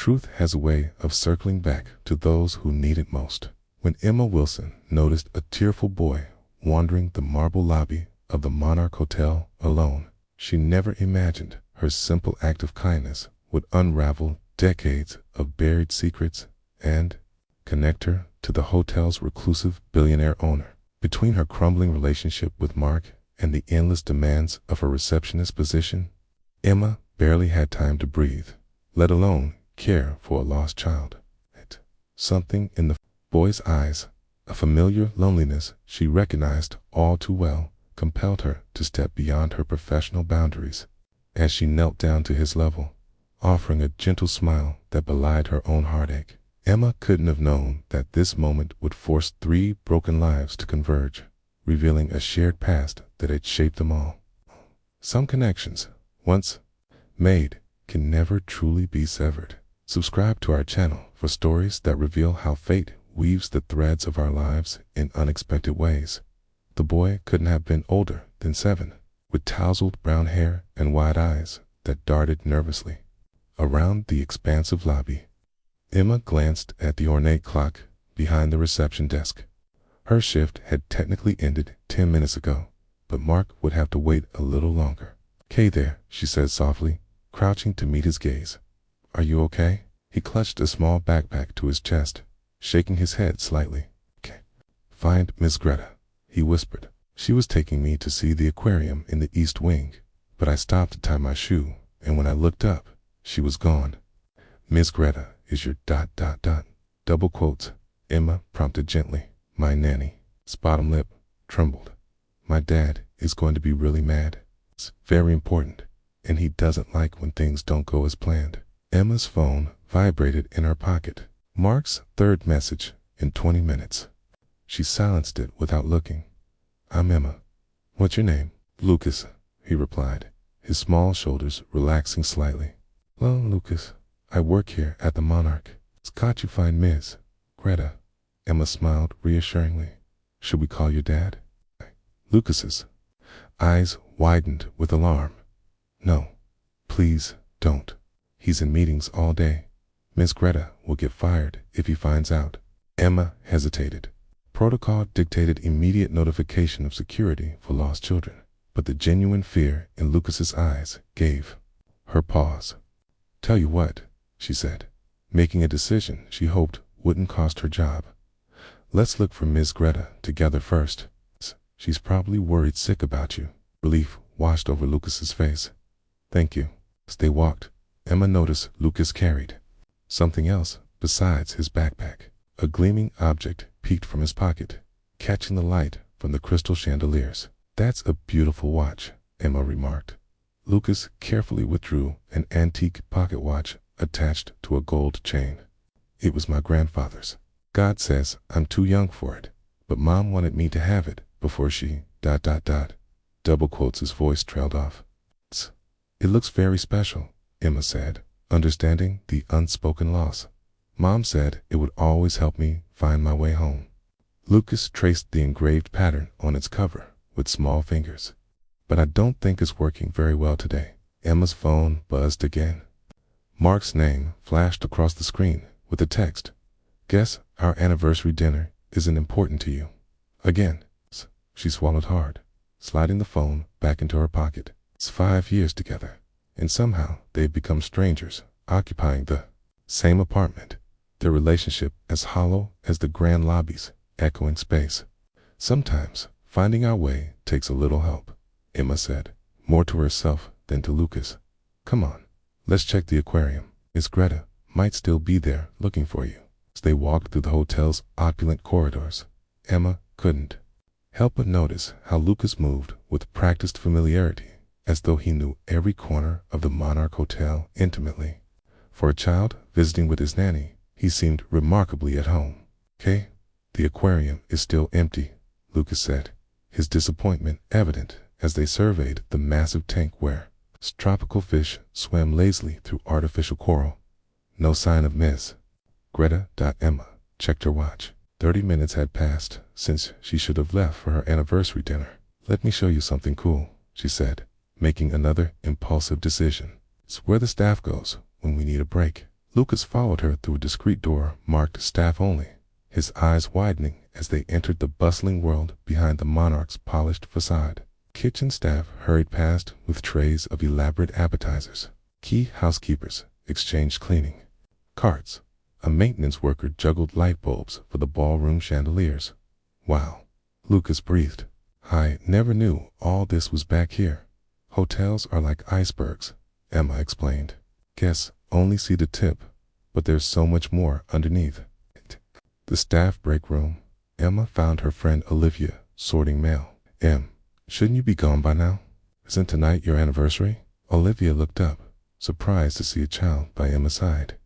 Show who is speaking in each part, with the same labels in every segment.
Speaker 1: Truth has a way of circling back to those who need it most. When Emma Wilson noticed a tearful boy wandering the marble lobby of the Monarch Hotel alone, she never imagined her simple act of kindness would unravel decades of buried secrets and connect her to the hotel's reclusive billionaire owner. Between her crumbling relationship with Mark and the endless demands of her receptionist position, Emma barely had time to breathe, let alone care for a lost child. Something in the boy's eyes, a familiar loneliness she recognized all too well, compelled her to step beyond her professional boundaries. As she knelt down to his level, offering a gentle smile that belied her own heartache, Emma couldn't have known that this moment would force 3 broken lives to converge, revealing a shared past that had shaped them all. Some connections, once made, can never truly be severed. Subscribe to our channel for stories that reveal how fate weaves the threads of our lives in unexpected ways. The boy couldn't have been older than 7, with tousled brown hair and wide eyes that darted nervously around the expansive lobby. Emma glanced at the ornate clock behind the reception desk. Her shift had technically ended 10 minutes ago, but Mark would have to wait a little longer. "Okay there," she said softly, crouching to meet his gaze. "Are you okay?" He clutched a small backpack to his chest, shaking his head slightly. "Okay. Find Miss Greta," he whispered. "She was taking me to see the aquarium in the East Wing, but I stopped to tie my shoe, and when I looked up, she was gone." "Miss Greta is your ... double quotes," Emma prompted gently. "My nanny." His bottom lip trembled. "My dad is going to be really mad. It's very important, and he doesn't like when things don't go as planned." Emma's phone vibrated in her pocket. Mark's 3rd message in 20 minutes. She silenced it without looking. "I'm Emma. What's your name?" "Lucas," he replied, his small shoulders relaxing slightly. "Well, Lucas, I work here at the Monarch. It's got you find Miss Greta." Emma smiled reassuringly. "Should we call your dad?" Lucas's eyes widened with alarm. "No, please don't. He's in meetings all day. Miss Greta will get fired if he finds out." Emma hesitated. Protocol dictated immediate notification of security for lost children, but the genuine fear in Lucas's eyes gave her pause. "Tell you what," she said, making a decision she hoped wouldn't cost her job. "Let's look for Miss Greta together first. She's probably worried sick about you." Relief washed over Lucas's face. "Thank you." As they walked, Emma noticed Lucas carried something else besides his backpack. A gleaming object peeked from his pocket, catching the light from the crystal chandeliers. "That's a beautiful watch," Emma remarked. Lucas carefully withdrew an antique pocket watch attached to a gold chain. "It was my grandfather's. God says I'm too young for it, but Mom wanted me to have it before she ... Double quotes, his voice trailed off. "It looks very special," Emma said, understanding the unspoken loss. "Mom said it would always help me find my way home." Lucas traced the engraved pattern on its cover with small fingers. "But I don't think it's working very well today." Emma's phone buzzed again. Mark's name flashed across the screen with the text, "Guess our anniversary dinner isn't important to you." Again, she swallowed hard, sliding the phone back into her pocket. It's 5 years together, and somehow they've become strangers, occupying the same apartment, their relationship as hollow as the grand lobby's echoing space. "Sometimes finding our way takes a little help," Emma said, more to herself than to Lucas. "Come on, let's check the aquarium. Miss Greta might still be there looking for you." As they walked through the hotel's opulent corridors, Emma couldn't help but notice how Lucas moved with practiced familiarity, as though he knew every corner of the Monarch Hotel intimately. For a child visiting with his nanny, he seemed remarkably at home. "Okay, the aquarium is still empty," Lucas said, his disappointment evident as they surveyed the massive tank where tropical fish swam lazily through artificial coral. "No sign of Miss Greta." Emma checked her watch. 30 minutes had passed since she should have left for her anniversary dinner. "Let me show you something cool," she said, making another impulsive decision. "It's where the staff goes when we need a break." Lucas followed her through a discreet door marked staff only, his eyes widening as they entered the bustling world behind the monarch's polished facade. Kitchen staff hurried past with trays of elaborate appetizers. Key housekeepers exchanged cleaning. Carts. A maintenance worker juggled light bulbs for the ballroom chandeliers. Wow. Lucas breathed. I never knew all this was back here. Hotels are like icebergs, Emma explained. Guests only see the tip, but there's so much more underneath. The staff break room. Emma found her friend Olivia sorting mail. Shouldn't you be gone by now? Isn't tonight your anniversary? Olivia looked up, surprised to see a child by Emma's side.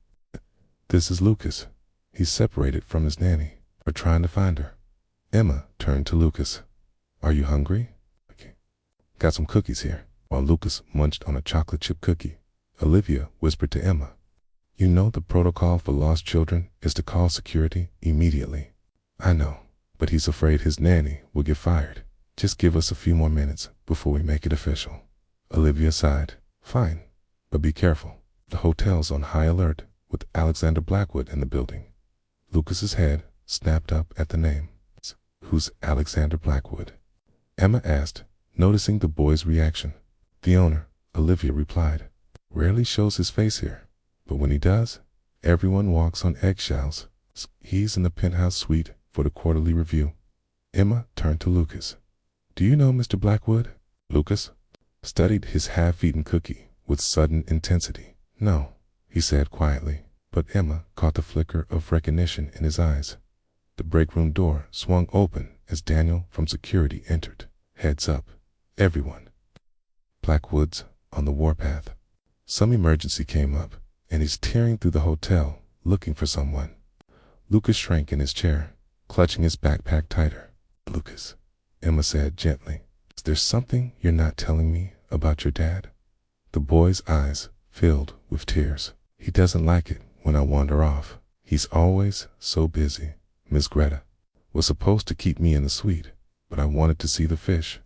Speaker 1: This is Lucas. He's separated from his nanny. We're trying to find her. Emma turned to Lucas. Are you hungry? Got some cookies here. While Lucas munched on a chocolate chip cookie, Olivia whispered to Emma, You know the protocol for lost children is to call security immediately. I know, but he's afraid his nanny will get fired. Just give us a few more minutes before we make it official. Olivia sighed. Fine, but be careful. The hotel's on high alert with Alexander Blackwood in the building. Lucas's head snapped up at the name. Who's Alexander Blackwood? Emma asked, noticing the boy's reaction. The owner, Olivia replied. Rarely shows his face here, but when he does, everyone walks on eggshells. He's in the penthouse suite for the quarterly review. Emma turned to Lucas. Do you know Mr. Blackwood? Lucas studied his half-eaten cookie with sudden intensity. No, he said quietly, but Emma caught the flicker of recognition in his eyes. The break room door swung open as Daniel from security entered. Heads up, everyone. Blackwood's on the warpath. Some emergency came up, and he's tearing through the hotel looking for someone. Lucas shrank in his chair, clutching his backpack tighter. Lucas, Emma said gently, is there something you're not telling me about your dad? The boy's eyes filled with tears. He doesn't like it when I wander off. He's always so busy. Miss Greta was supposed to keep me in the suite, but I wanted to see the fish.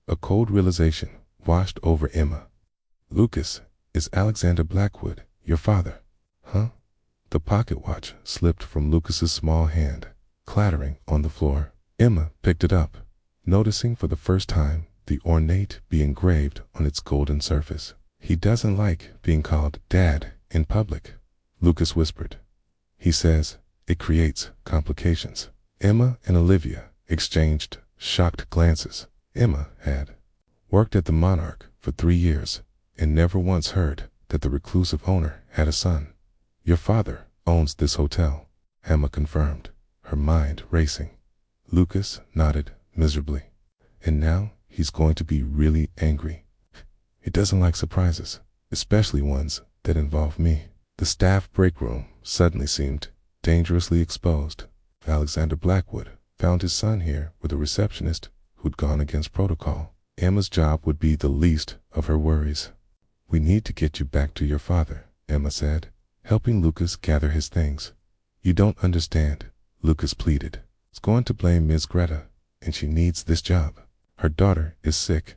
Speaker 1: A cold realization washed over Emma. Lucas, is Alexander Blackwood your father? Huh? The pocket watch slipped from Lucas's small hand, clattering on the floor. Emma picked it up, noticing for the first time the ornate be engraved on its golden surface. He doesn't like being called Dad in public, Lucas whispered. He says it creates complications. Emma and Olivia exchanged shocked glances. Emma had worked at the Monarch for 3 years and never once heard that the reclusive owner had a son. Your father owns this hotel, Emma confirmed, her mind racing. Lucas nodded miserably. And now he's going to be really angry. He doesn't like surprises, especially ones that involve me. The staff break room suddenly seemed dangerously exposed. Alexander Blackwood found his son here with a receptionist who'd gone against protocol. Emma's job would be the least of her worries. We need to get you back to your father, Emma said, helping Lucas gather his things. You don't understand, Lucas pleaded. He's going to blame Ms. Greta, and she needs this job. Her daughter is sick.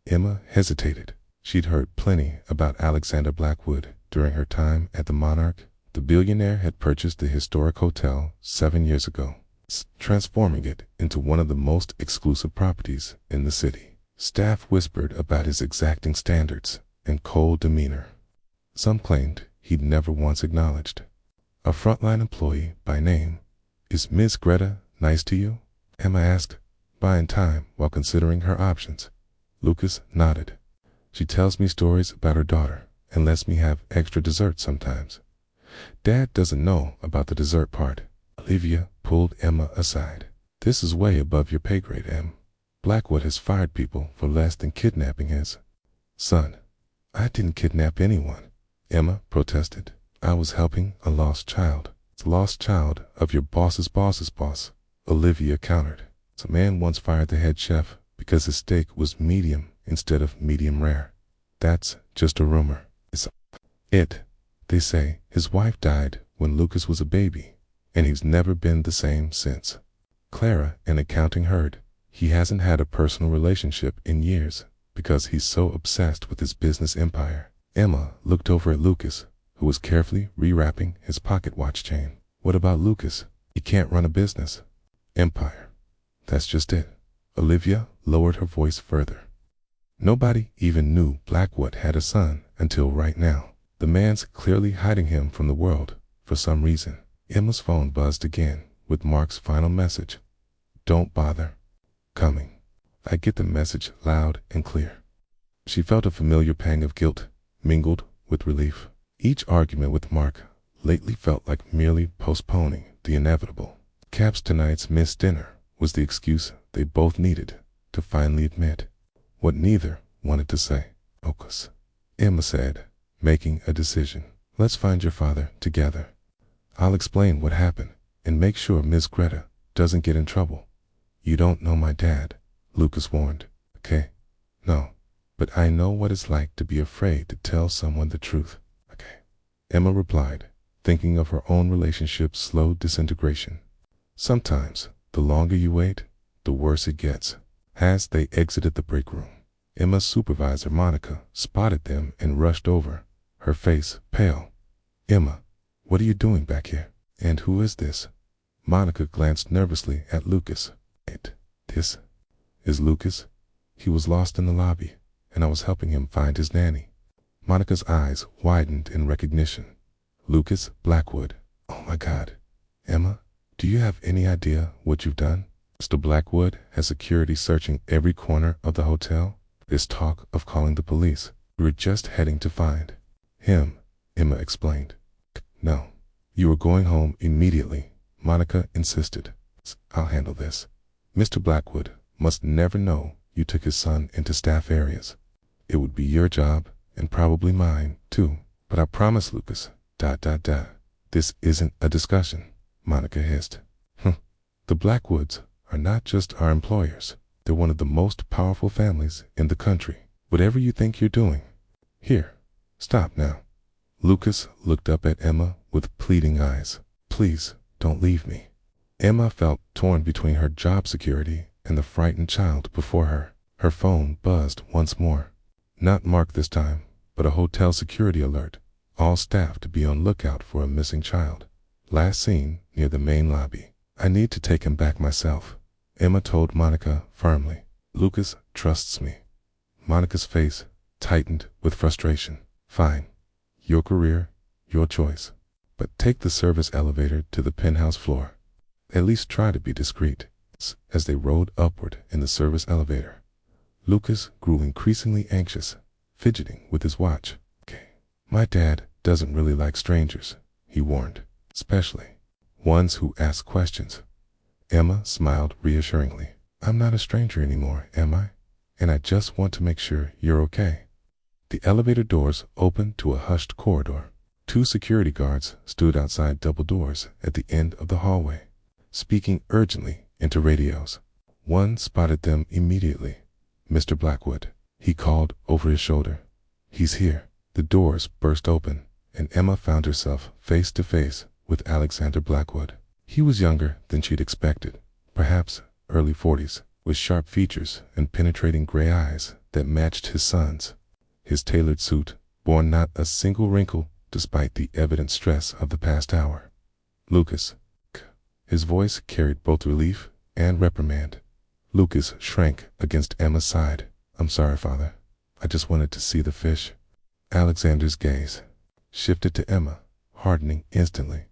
Speaker 1: Emma hesitated. She'd heard plenty about Alexander Blackwood during her time at the Monarch. The billionaire had purchased the historic hotel 7 years ago, transforming it into one of the most exclusive properties in the city. Staff whispered about his exacting standards and cold demeanor. Some claimed he'd never once acknowledged. A frontline employee by name. Is Ms. Greta nice to you? Emma asked, buying time while considering her options. Lucas nodded. She tells me stories about her daughter and lets me have extra dessert sometimes. Dad doesn't know about the dessert part. Olivia pulled Emma aside. This is way above your pay grade, Em. Blackwood has fired people for less than kidnapping his son. I didn't kidnap anyone, Emma protested. I was helping a lost child. It's a lost child of your boss's boss's boss, Olivia countered. A man once fired the head chef because his steak was medium instead of medium rare. That's just a rumor. They say his wife died when Lucas was a baby, and he's never been the same since. Clara in accounting heard he hasn't had a personal relationship in years because he's so obsessed with his business empire. Emma looked over at Lucas, who was carefully rewrapping his pocket watch chain. What about Lucas? He can't run a business. Empire. That's just it. Olivia lowered her voice further. Nobody even knew Blackwood had a son until right now. The man's clearly hiding him from the world for some reason. Emma's phone buzzed again with Mark's final message. Don't bother coming. I get the message loud and clear. She felt a familiar pang of guilt mingled with relief. Each argument with Mark lately felt like merely postponing the inevitable. Perhaps tonight's missed dinner was the excuse they both needed to finally admit what neither wanted to say. Lucas, Emma said, making a decision. Let's find your father together. I'll explain what happened and make sure Miss Greta doesn't get in trouble. You don't know my dad, Lucas warned. Okay? No. But I know what it's like to be afraid to tell someone the truth. Okay. Emma replied, thinking of her own relationship's slow disintegration. Sometimes, the longer you wait, the worse it gets. As they exited the break room, Emma's supervisor, Monica, spotted them and rushed over, her face pale. Emma, what are you doing back here? And who is this? Monica glanced nervously at Lucas. This is Lucas. He was lost in the lobby, and I was helping him find his nanny. Monica's eyes widened in recognition. Lucas Blackwood. Oh my God. Emma, do you have any idea what you've done? Mr. Blackwood has security searching every corner of the hotel. There's talk of calling the police. We were just heading to find him, Emma explained. No, you were going home immediately, Monica insisted. I'll handle this. Mr. Blackwood must never know you took his son into staff areas. It would be your job, and probably mine, too. But I promise, Lucas, this isn't a discussion, Monica hissed. The Blackwoods are not just our employers. They're one of the most powerful families in the country. Whatever you think you're doing. Here, stop now. Lucas looked up at Emma with pleading eyes. Please, don't leave me. Emma felt torn between her job security and the frightened child before her. Her phone buzzed once more. Not Mark this time, but a hotel security alert. All staff to be on lookout for a missing child. Last seen near the main lobby. I need to take him back myself, Emma told Monica firmly. Lucas trusts me. Monica's face tightened with frustration. Fine. Your career, your choice. But take the service elevator to the penthouse floor. At least try to be discreet. As they rode upward in the service elevator, Lucas grew increasingly anxious, fidgeting with his watch. Okay. My dad doesn't really like strangers, he warned, especially ones who ask questions. Emma smiled reassuringly. I'm not a stranger anymore, am I? And I just want to make sure you're okay. The elevator doors opened to a hushed corridor. 2 security guards stood outside double doors at the end of the hallway, speaking urgently into radios. One spotted them immediately. Mr. Blackwood, he called over his shoulder. He's here. The doors burst open, and Emma found herself face to face with Alexander Blackwood. He was younger than she'd expected, perhaps early 40s, with sharp features and penetrating gray eyes that matched his son's. His tailored suit bore not a single wrinkle despite the evident stress of the past hour. Lucas. His voice carried both relief and reprimand. Lucas shrank against Emma's side. I'm sorry, Father. I just wanted to see the fish. Alexander's gaze shifted to Emma, hardening instantly.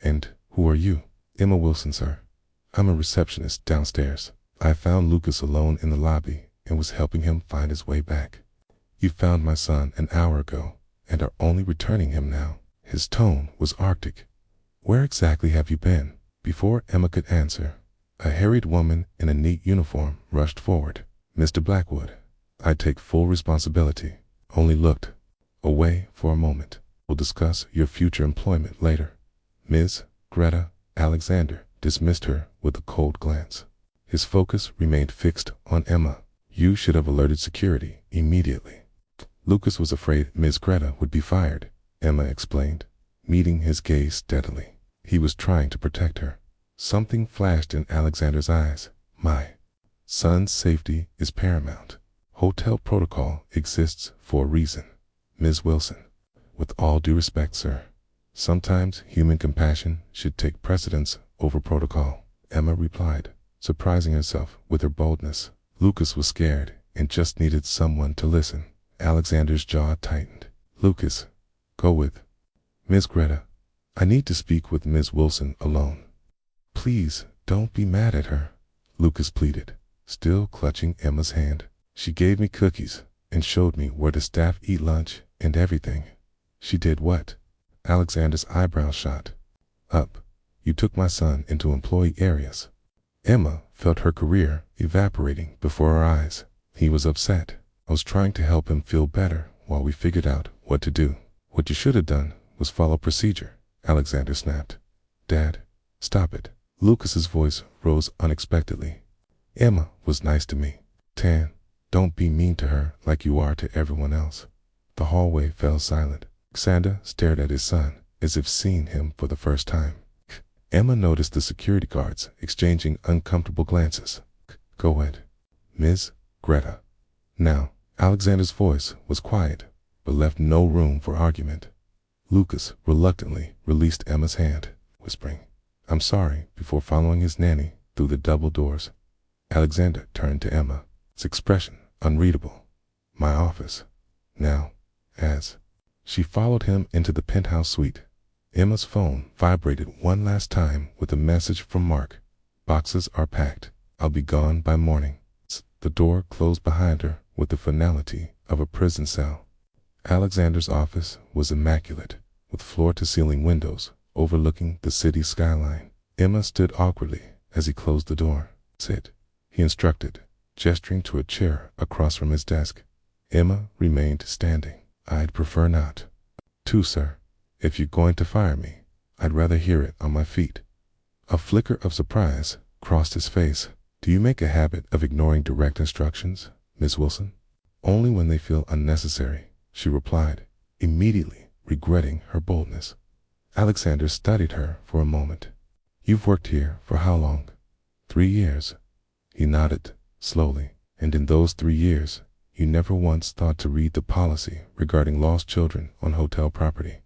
Speaker 1: And who are you? Emma Wilson, sir. I'm a receptionist downstairs. I found Lucas alone in the lobby and was helping him find his way back. You found my son an hour ago and are only returning him now. His tone was arctic. Where exactly have you been? Before Emma could answer, a harried woman in a neat uniform rushed forward. Mr. Blackwood, I take full responsibility. Only looked away for a moment. We'll discuss your future employment later. Ms. Greta. Alexander dismissed her with a cold glance. His focus remained fixed on Emma. You should have alerted security immediately. Lucas was afraid Ms. Greta would be fired, Emma explained, meeting his gaze steadily. He was trying to protect her. Something flashed in Alexander's eyes. My son's safety is paramount. Hotel protocol exists for a reason. Ms. Wilson. With all due respect, sir, sometimes human compassion should take precedence over protocol, Emma replied, surprising herself with her boldness. Lucas was scared and just needed someone to listen. Alexander's jaw tightened. Lucas, go with Miss Greta. I need to speak with Miss Wilson alone. Please don't be mad at her, Lucas pleaded, still clutching Emma's hand. She gave me cookies and showed me where the staff eat lunch and everything. She did what? Alexander's eyebrows shot up. You took my son into employee areas. Emma felt her career evaporating before her eyes. He was upset. I was trying to help him feel better while we figured out what to do. What you should have done was follow procedure, Alexander snapped. Dad, stop it. Lucas's voice rose unexpectedly. Emma was nice to me. Tan, don't be mean to her like you are to everyone else. The hallway fell silent. Alexander stared at his son as if seeing him for the first time. Emma noticed the security guards exchanging uncomfortable glances. Go ahead, Ms. Greta. Now, Alexander's voice was quiet, but left no room for argument. Lucas reluctantly released Emma's hand, whispering, I'm sorry, before following his nanny through the double doors. Alexander turned to Emma, his expression unreadable. My office. Now, as she followed him into the penthouse suite, Emma's phone vibrated one last time with a message from Mark. Boxes are packed. I'll be gone by morning. The door closed behind her with the finality of a prison cell. Alexander's office was immaculate, with floor-to-ceiling windows overlooking the city skyline. Emma stood awkwardly as he closed the door. Sit, he instructed, gesturing to a chair across from his desk. Emma remained standing. I'd prefer not. To, sir. If you're going to fire me, I'd rather hear it on my feet. A flicker of surprise crossed his face. Do you make a habit of ignoring direct instructions, Miss Wilson? Only when they feel unnecessary, she replied, immediately regretting her boldness. Alexander studied her for a moment. You've worked here for how long? 3 years. He nodded slowly. And in those 3 years, you never once thought to read the policy regarding lost children on hotel property.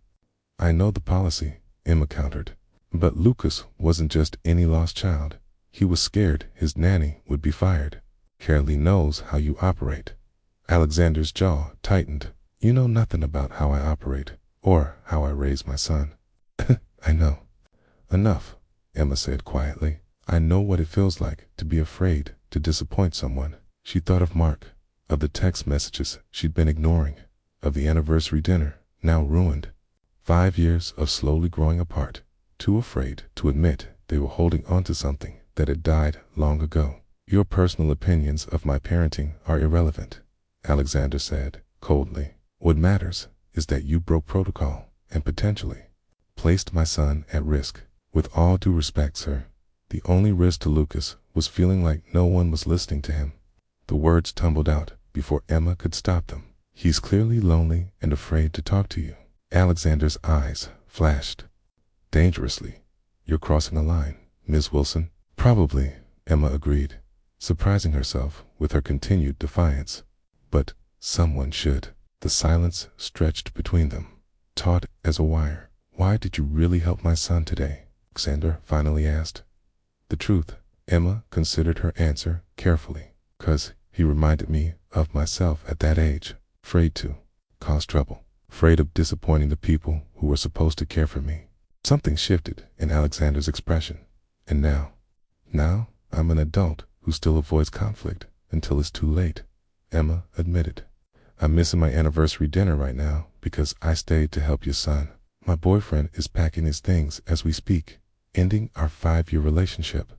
Speaker 1: I know the policy, Emma countered. But Lucas wasn't just any lost child. He was scared his nanny would be fired. Carely knows how you operate. Alexander's jaw tightened. You know nothing about how I operate, or how I raise my son. I know. Enough, Emma said quietly. I know what it feels like to be afraid to disappoint someone. She thought of Mark, of the text messages she'd been ignoring, of the anniversary dinner, now ruined. 5 years of slowly growing apart, too afraid to admit they were holding on to something that had died long ago. Your personal opinions of my parenting are irrelevant, Alexander said coldly. What matters is that you broke protocol and potentially placed my son at risk. With all due respect, sir, the only risk to Lucas was feeling like no one was listening to him. The words tumbled out before Emma could stop them. He's clearly lonely and afraid to talk to you. Alexander's eyes flashed dangerously. You're crossing a line, Ms. Wilson. Probably, Emma agreed, surprising herself with her continued defiance. But someone should. The silence stretched between them, taut as a wire. Why did you really help my son today? Alexander finally asked. The truth. Emma considered her answer carefully. 'Cause he reminded me of myself at that age, afraid to cause trouble, afraid of disappointing the people who were supposed to care for me. Something shifted in Alexander's expression. And now I'm an adult who still avoids conflict until it's too late, Emma admitted. I'm missing my anniversary dinner right now because I stayed to help your son. My boyfriend is packing his things as we speak, ending our 5-year relationship.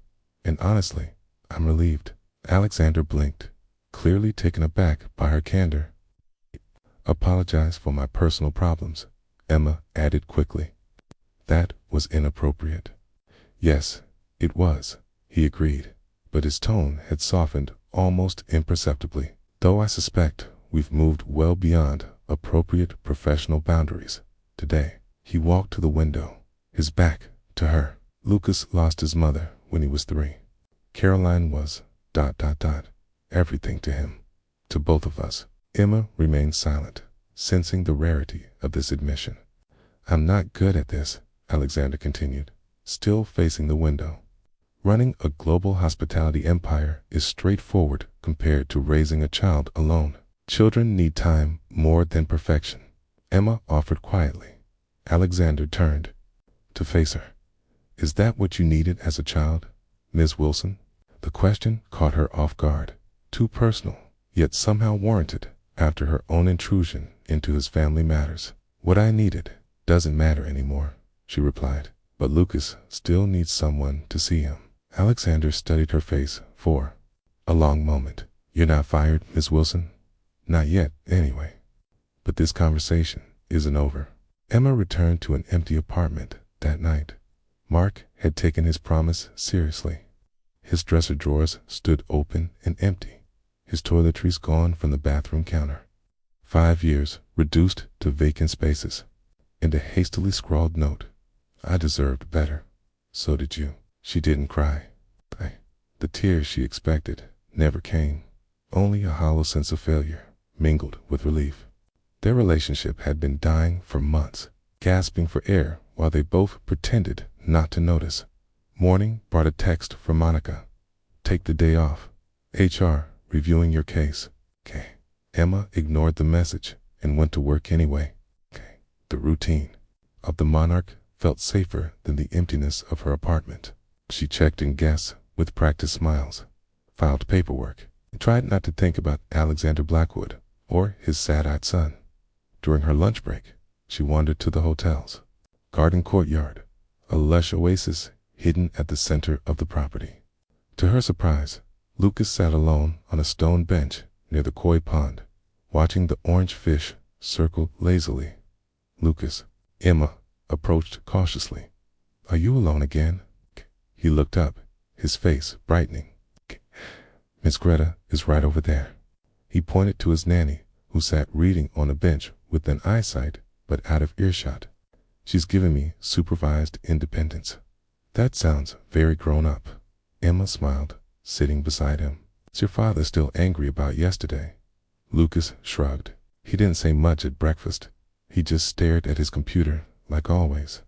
Speaker 1: And honestly, I'm relieved. Alexander blinked, clearly taken aback by her candor. Apologize for my personal problems, Emma added quickly. That was inappropriate. Yes, it was, he agreed, but his tone had softened almost imperceptibly. Though I suspect we've moved well beyond appropriate professional boundaries today. He walked to the window, his back to her. Lucas lost his mother when he was 3. Caroline was ... everything to him. To both of us. Emma remained silent. sensing the rarity of this admission. I'm not good at this, Alexander continued, still facing the window. Running a global hospitality empire is straightforward compared to raising a child alone. Children need time more than perfection, Emma offered quietly. Alexander turned to face her. Is that what you needed as a child, Ms. Wilson? The question caught her off guard, too personal, yet somehow warranted after her own intrusion into his family matters. What I needed doesn't matter anymore, she replied, but Lucas still needs someone to see him. Alexander studied her face for a long moment. You're not fired, Ms. Wilson? Not yet, anyway. But this conversation isn't over. Emma returned to an empty apartment that night. Mark had taken his promise seriously. His dresser drawers stood open and empty, his toiletries gone from the bathroom counter. 5 years reduced to vacant spaces, and a hastily scrawled note. I deserved better. So did you. She didn't cry. The tears she expected never came. Only a hollow sense of failure mingled with relief. Their relationship had been dying for months, gasping for air while they both pretended not to notice. Morning brought a text from Monica. Take the day off. HR reviewing your case. Okay. Emma ignored the message and went to work anyway. Okay. The routine of the monarch felt safer than the emptiness of her apartment. She checked in guests with practiced smiles, filed paperwork, and tried not to think about Alexander Blackwood or his sad-eyed son. During her lunch break, she wandered to the hotel's garden courtyard, a lush oasis hidden at the center of the property. To her surprise, Lucas sat alone on a stone bench near the koi pond, watching the orange fish circle lazily. Lucas, Emma approached cautiously. Are you alone again? He looked up, his face brightening. Miss Greta is right over there. He pointed to his nanny, who sat reading on a bench within eyesight but out of earshot. She's given me supervised independence. That sounds very grown up. Emma smiled, sitting beside him. Is your father still angry about yesterday? Lucas shrugged. He didn't say much at breakfast. He just stared at his computer, like always.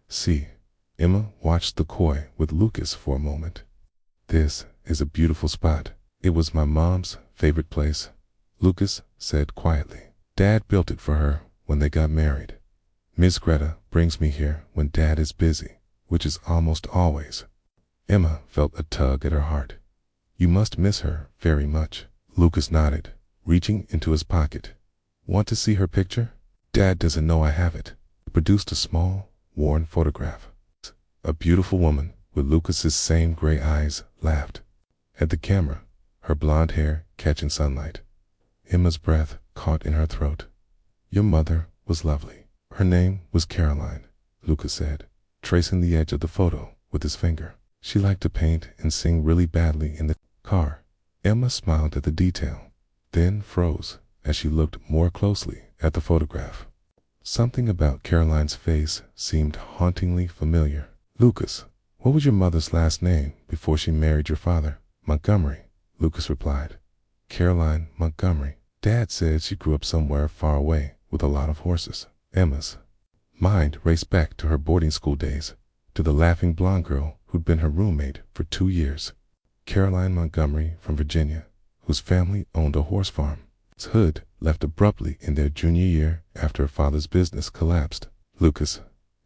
Speaker 1: See. Emma watched the koi with Lucas for a moment. This is a beautiful spot. It was my mom's favorite place, Lucas said quietly. Dad built it for her when they got married. Miss Greta brings me here when Dad is busy, which is almost always. Emma felt a tug at her heart. You must miss her very much. Lucas nodded, reaching into his pocket. Want to see her picture? Dad doesn't know I have it. He produced a small, worn photograph. A beautiful woman with Lucas's same gray eyes laughed at the camera, her blonde hair catching sunlight. Emma's breath caught in her throat. Your mother was lovely. Her name was Caroline, Lucas said, tracing the edge of the photo with his finger. She liked to paint and sing really badly in the car. Emma smiled at the detail, then froze as she looked more closely at the photograph. Something about Caroline's face seemed hauntingly familiar. Lucas, what was your mother's last name before she married your father? Montgomery, Lucas replied. Caroline Montgomery. Dad said she grew up somewhere far away with a lot of horses. Emma's mind raced back to her boarding school days, to the laughing blonde girl who'd been her roommate for 2 years. Caroline Montgomery from Virginia, whose family owned a horse farm. Hood left abruptly in their junior year after her father's business collapsed. Lucas,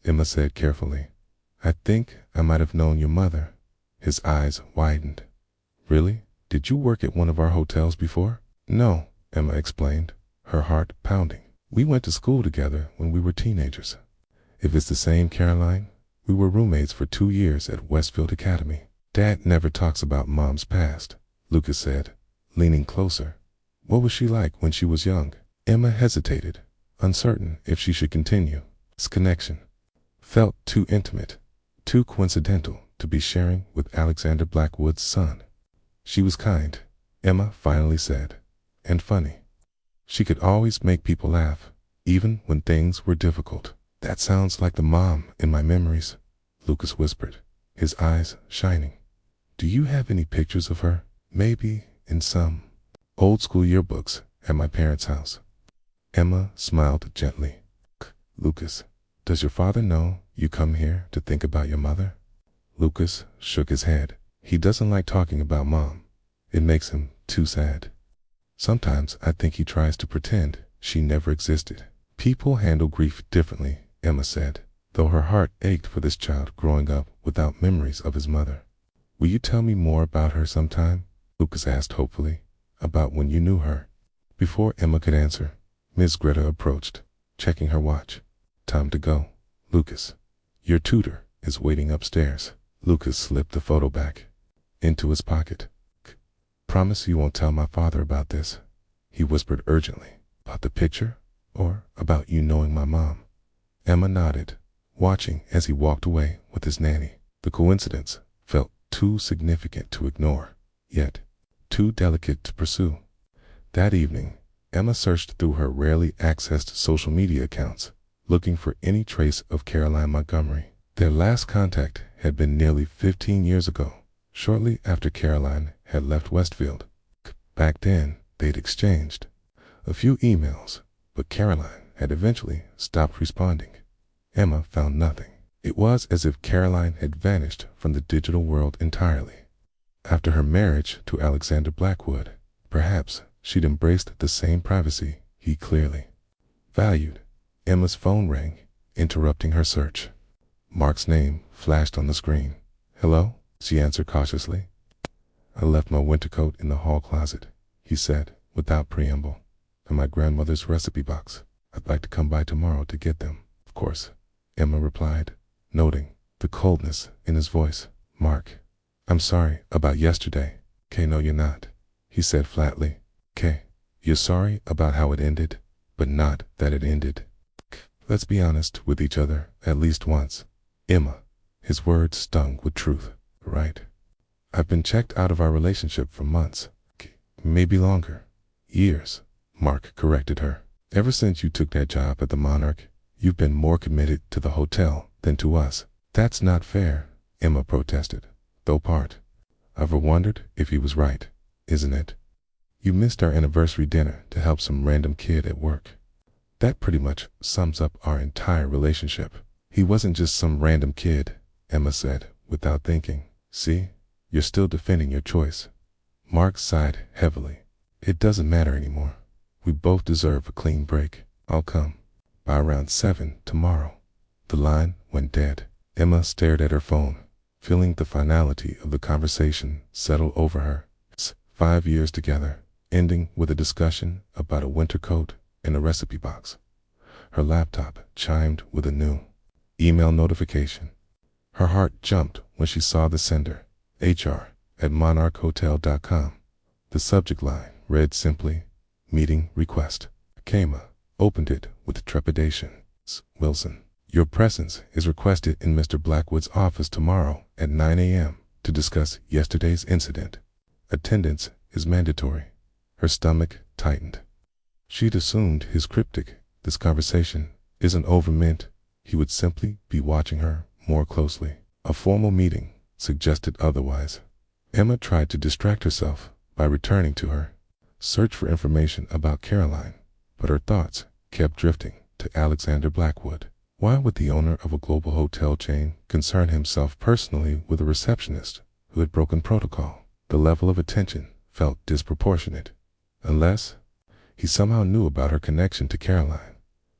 Speaker 1: Emma said carefully. I think I might have known your mother. His eyes widened. Really? Did you work at one of our hotels before? No, Emma explained, her heart pounding. We went to school together when we were teenagers. If it's the same Caroline, we were roommates for 2 years at Westfield Academy. Dad never talks about Mom's past, Lucas said, leaning closer. What was she like when she was young? Emma hesitated, uncertain if she should continue. This connection felt too intimate, too coincidental to be sharing with Alexander Blackwood's son. She was kind, Emma finally said, and funny. She could always make people laugh, even when things were difficult. That sounds like the mom in my memories, Lucas whispered, his eyes shining. Do you have any pictures of her? Maybe in some old school yearbooks at my parents' house. Emma smiled gently. Lucas, does your father know you come here to think about your mother? Lucas shook his head. He doesn't like talking about Mom. It makes him too sad. Sometimes I think he tries to pretend she never existed. People handle grief differently, Emma said, though her heart ached for this child growing up without memories of his mother. Will you tell me more about her sometime? Lucas asked hopefully. About when you knew her. Before Emma could answer, Miss Greta approached, checking her watch. Time to go. Lucas, your tutor is waiting upstairs. Lucas slipped the photo back into his pocket. Promise you won't tell my father about this, he whispered urgently. About the picture, or about you knowing my mom? Emma nodded, watching as he walked away with his nanny. The coincidence felt too significant to ignore, yet too delicate to pursue. That evening, Emma searched through her rarely accessed social media accounts, looking for any trace of Caroline Montgomery. Their last contact had been nearly 15 years ago, shortly after Caroline had left Westfield. Back then, they'd exchanged a few emails, but Caroline had eventually stopped responding. Emma found nothing. It was as if Caroline had vanished from the digital world entirely. After her marriage to Alexander Blackwood, perhaps she'd embraced the same privacy he clearly valued. Emma's phone rang, interrupting her search. Mark's name flashed on the screen. Hello? She answered cautiously. I left my winter coat in the hall closet, he said, without preamble, and my grandmother's recipe box. I'd like to come by tomorrow to get them. Of course, Emma replied, noting the coldness in his voice. Mark, I'm sorry about yesterday. Kay, no you're not, he said flatly. Kay, you're sorry about how it ended, but not that it ended. Let's be honest with each other at least once. Emma, his words stung with truth, right? I've been checked out of our relationship for months, maybe longer. Years, Mark corrected her. Ever since you took that job at the Monarch, you've been more committed to the hotel than to us. That's not fair, Emma protested, though part of her wondered if he was right, isn't it? You missed our anniversary dinner to help some random kid at work. That pretty much sums up our entire relationship. He wasn't just some random kid, Emma said, without thinking. See, you're still defending your choice. Mark sighed heavily. It doesn't matter anymore. We both deserve a clean break. I'll come by around 7 tomorrow. The line went dead. Emma stared at her phone, feeling the finality of the conversation settle over her. 5 years together, ending with a discussion about a winter coat and a recipe box. Her laptop chimed with a new email notification. Her heart jumped when she saw the sender, HR@monarchhotel.com. The subject line read simply, Meeting Request. Emma opened it with trepidation. Wilson, your presence is requested in Mr. Blackwood's office tomorrow at 9 a.m. to discuss yesterday's incident. Attendance is mandatory. Her stomach tightened. She'd assumed his cryptic, this conversation isn't over meant he would simply be watching her more closely. A formal meeting suggested otherwise. Emma tried to distract herself by returning to her search for information about Caroline, but her thoughts kept drifting to Alexander Blackwood. Why would the owner of a global hotel chain concern himself personally with a receptionist who had broken protocol? The level of attention felt disproportionate, unless he somehow knew about her connection to Caroline,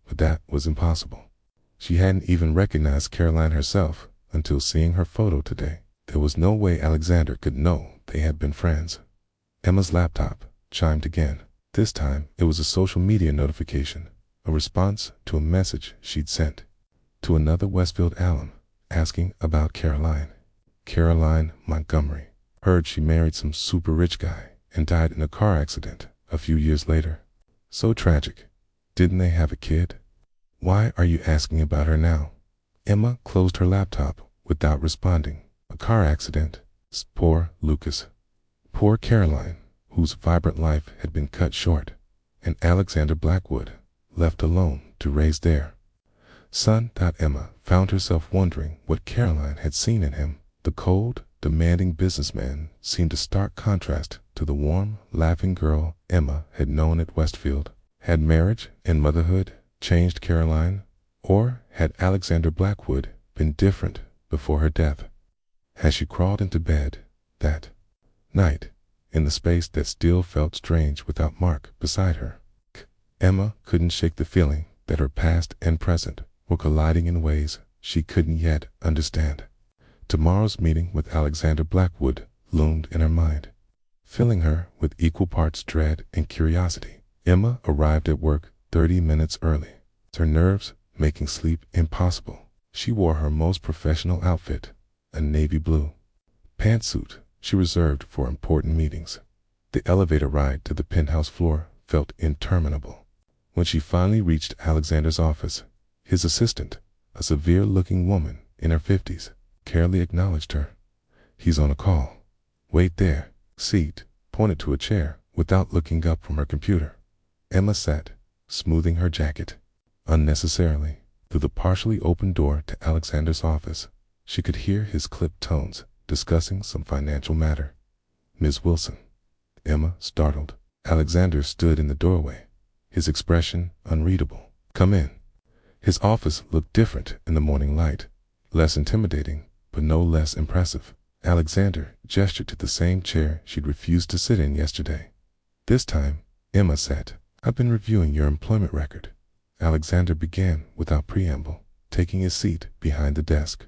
Speaker 1: but that was impossible. She hadn't even recognized Caroline herself until seeing her photo today. There was no way Alexander could know they had been friends. Emma's laptop chimed again. This time it was a social media notification, a response to a message she'd sent to another Westfield alum asking about Caroline. Caroline Montgomery. Heard she married some super rich guy and died in a car accident a few years later. So tragic. Didn't they have a kid? Why are you asking about her now? Emma closed her laptop without responding. A car accident. Poor Lucas. Poor Caroline, whose vibrant life had been cut short, and Alexander Blackwood, left alone to raise their son. Emma found herself wondering what Caroline had seen in him. The cold, demanding businessman seemed a stark contrast to the warm, laughing girl Emma had known at Westfield. Had marriage and motherhood changed Caroline, or had Alexander Blackwood been different before her death? As she crawled into bed that night, in the space that still felt strange without Mark beside her, Emma couldn't shake the feeling that her past and present were colliding in ways she couldn't yet understand. Tomorrow's meeting with Alexander Blackwood loomed in her mind, filling her with equal parts dread and curiosity. Emma arrived at work 30 minutes early, her nerves making sleep impossible. She wore her most professional outfit, a navy blue pantsuit she reserved for important meetings. The elevator ride to the penthouse floor felt interminable. When she finally reached Alexander's office, his assistant, a severe-looking woman in her 50s, carefully acknowledged her. "He's on a call. Wait there." Seat pointed to a chair without looking up from her computer. Emma sat, smoothing her jacket unnecessarily. Through the partially open door to Alexander's office, she could hear his clipped tones discussing some financial matter. "Ms. Wilson." Emma startled. Alexander stood in the doorway, his expression unreadable. "Come in." His office looked different in the morning light, less intimidating, but no less impressive. Alexander gestured to the same chair she'd refused to sit in yesterday. This time, Emma sat. "I've been reviewing your employment record." Alexander began without preamble, taking his seat behind the desk.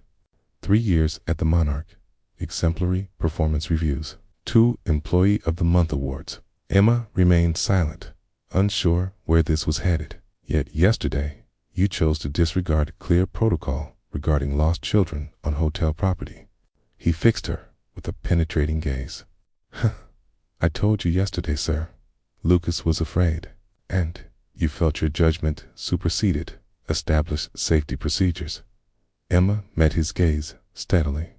Speaker 1: 3 years at the Monarch, exemplary performance reviews, 2 Employee of the Month awards. Emma remained silent, unsure where this was headed. "Yet yesterday, you chose to disregard clear protocol regarding lost children on hotel property." He fixed her with a penetrating gaze. "I told you yesterday, sir. Lucas was afraid, and you felt your judgment superseded established safety procedures." Emma met his gaze steadily.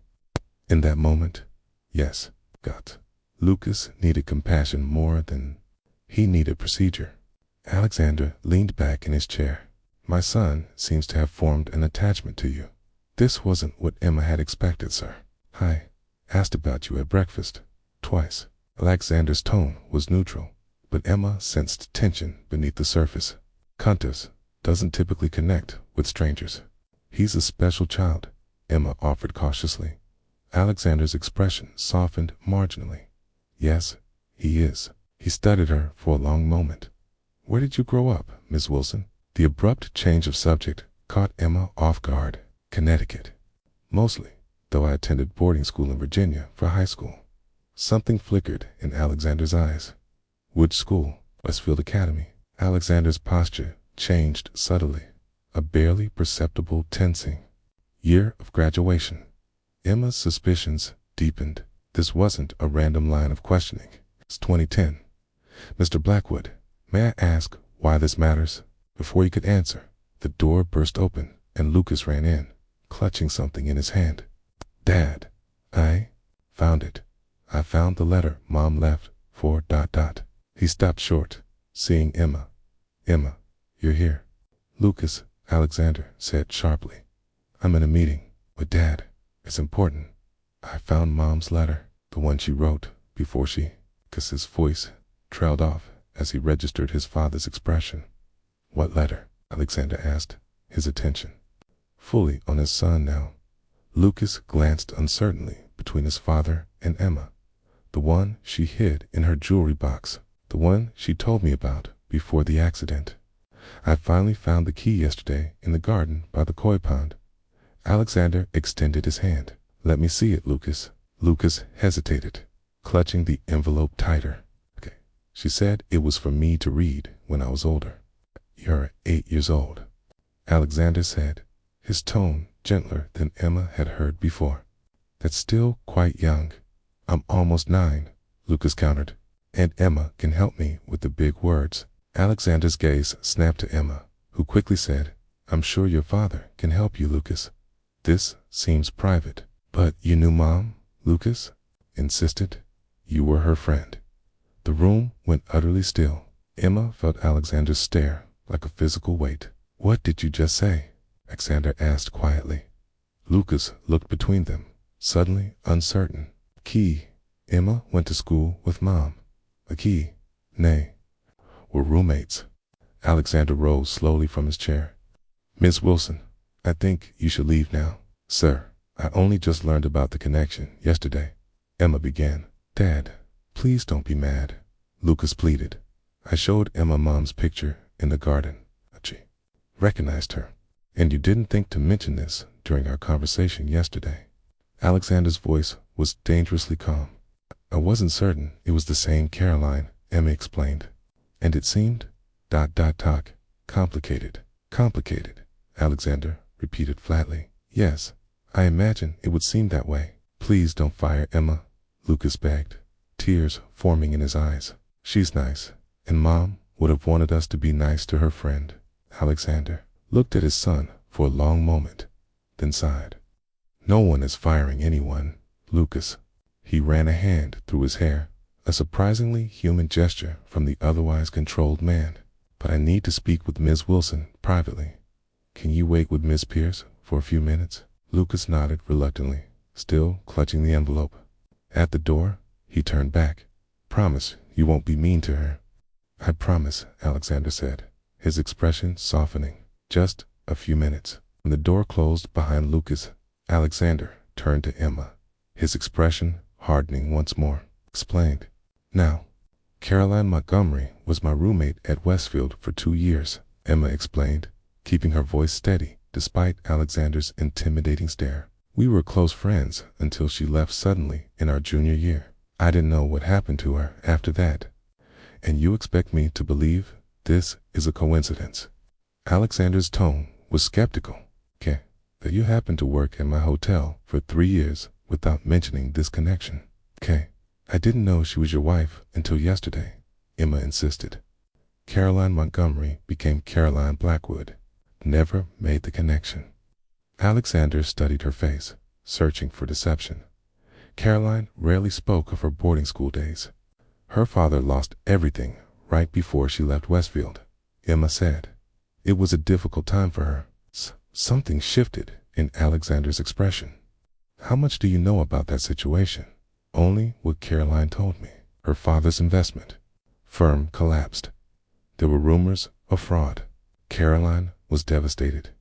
Speaker 1: In that moment, yes, God, Lucas needed compassion more than he needed procedure. Alexander leaned back in his chair. "My son seems to have formed an attachment to you." This wasn't what Emma had expected, sir. "I asked about you at breakfast, twice." Alexander's tone was neutral, but Emma sensed tension beneath the surface. "Countess doesn't typically connect with strangers." "He's a special child," Emma offered cautiously. Alexander's expression softened marginally. "Yes, he is." He studied her for a long moment. "Where did you grow up, Miss Wilson?" The abrupt change of subject caught Emma off guard. "Connecticut. Mostly, though I attended boarding school in Virginia for high school." Something flickered in Alexander's eyes. "Which school?" "Westfield Academy." Alexander's posture changed subtly, a barely perceptible tensing. "Year of graduation." Emma's suspicions deepened. This wasn't a random line of questioning. "It's 2010. Mr. Blackwood, may I ask why this matters?" Before he could answer, the door burst open and Lucas ran in, clutching something in his hand. "Dad, I found it. I found the letter Mom left for ... He stopped short, seeing Emma. "Emma, you're here." "Lucas," Alexander said sharply. "I'm in a meeting with Dad. It's important. I found Mom's letter, the one she wrote before she..." His voice trailed off as he registered his father's expression. "What letter?" Alexander asked, his attention fully on his son now. Lucas glanced uncertainly between his father and Emma. "The one she hid in her jewelry box. The one she told me about before the accident. I finally found the key yesterday in the garden by the koi pond." Alexander extended his hand. "Let me see it, Lucas." Lucas hesitated, clutching the envelope tighter. "Okay." She said it was for me to read when I was older. "You're 8 years old," Alexander said, his tone gentler than Emma had heard before. "That's still quite young." "I'm almost 9, Lucas countered. "And Emma can help me with the big words." Alexander's gaze snapped to Emma, who quickly said, "I'm sure your father can help you, Lucas. This seems private." "But you knew Mom?" Lucas insisted. "You were her friend." The room went utterly still. Emma felt Alexander's stare like a physical weight. "What did you just say?" Alexander asked quietly. Lucas looked between them, suddenly uncertain. "Key. Emma went to school with Mom. A key. Nay. We're roommates." Alexander rose slowly from his chair. Miss Wilson, I think you should leave now. Sir, I only just learned about the connection yesterday, Emma began. Dad, please don't be mad, Lucas pleaded. I showed Emma Mom's picture in the garden. She recognized her. And you didn't think to mention this during our conversation yesterday. Alexander's voice was dangerously calm. I wasn't certain it was the same Caroline, Emma explained. And it seemed, complicated. Complicated, Alexander repeated flatly. Yes, I imagine it would seem that way. Please don't fire Emma, Lucas begged, tears forming in his eyes. She's nice, and Mom would have wanted us to be nice to her friend. Alexander looked at his son for a long moment, then sighed. No one is firing anyone, Lucas. He ran a hand through his hair, a surprisingly human gesture from the otherwise controlled man. But I need to speak with Ms. Wilson privately. Can you wait with Miss Pierce for a few minutes? Lucas nodded reluctantly, still clutching the envelope. At the door, he turned back. Promise you won't be mean to her. I promise, Alexander said, his expression softening. Just a few minutes. When the door closed behind Lucas, Alexander turned to Emma, his expression hardening once more. Explained. Now, Caroline Montgomery was my roommate at Westfield for 2 years, Emma explained, keeping her voice steady despite Alexander's intimidating stare. We were close friends until she left suddenly in our junior year. I didn't know what happened to her after that. And you expect me to believe this is a coincidence? Alexander's tone was skeptical. Okay, that you happened to work at my hotel for 3 years without mentioning this connection. Okay, I didn't know she was your wife until yesterday, Emma insisted. Caroline Montgomery became Caroline Blackwood. Never made the connection. Alexander studied her face, searching for deception. Caroline rarely spoke of her boarding school days. Her father lost everything right before she left Westfield, Emma said. It was a difficult time for her. Something shifted in Alexander's expression. How much do you know about that situation? Only what Caroline told me. Her father's investment firm collapsed. There were rumors of fraud. Caroline was devastated.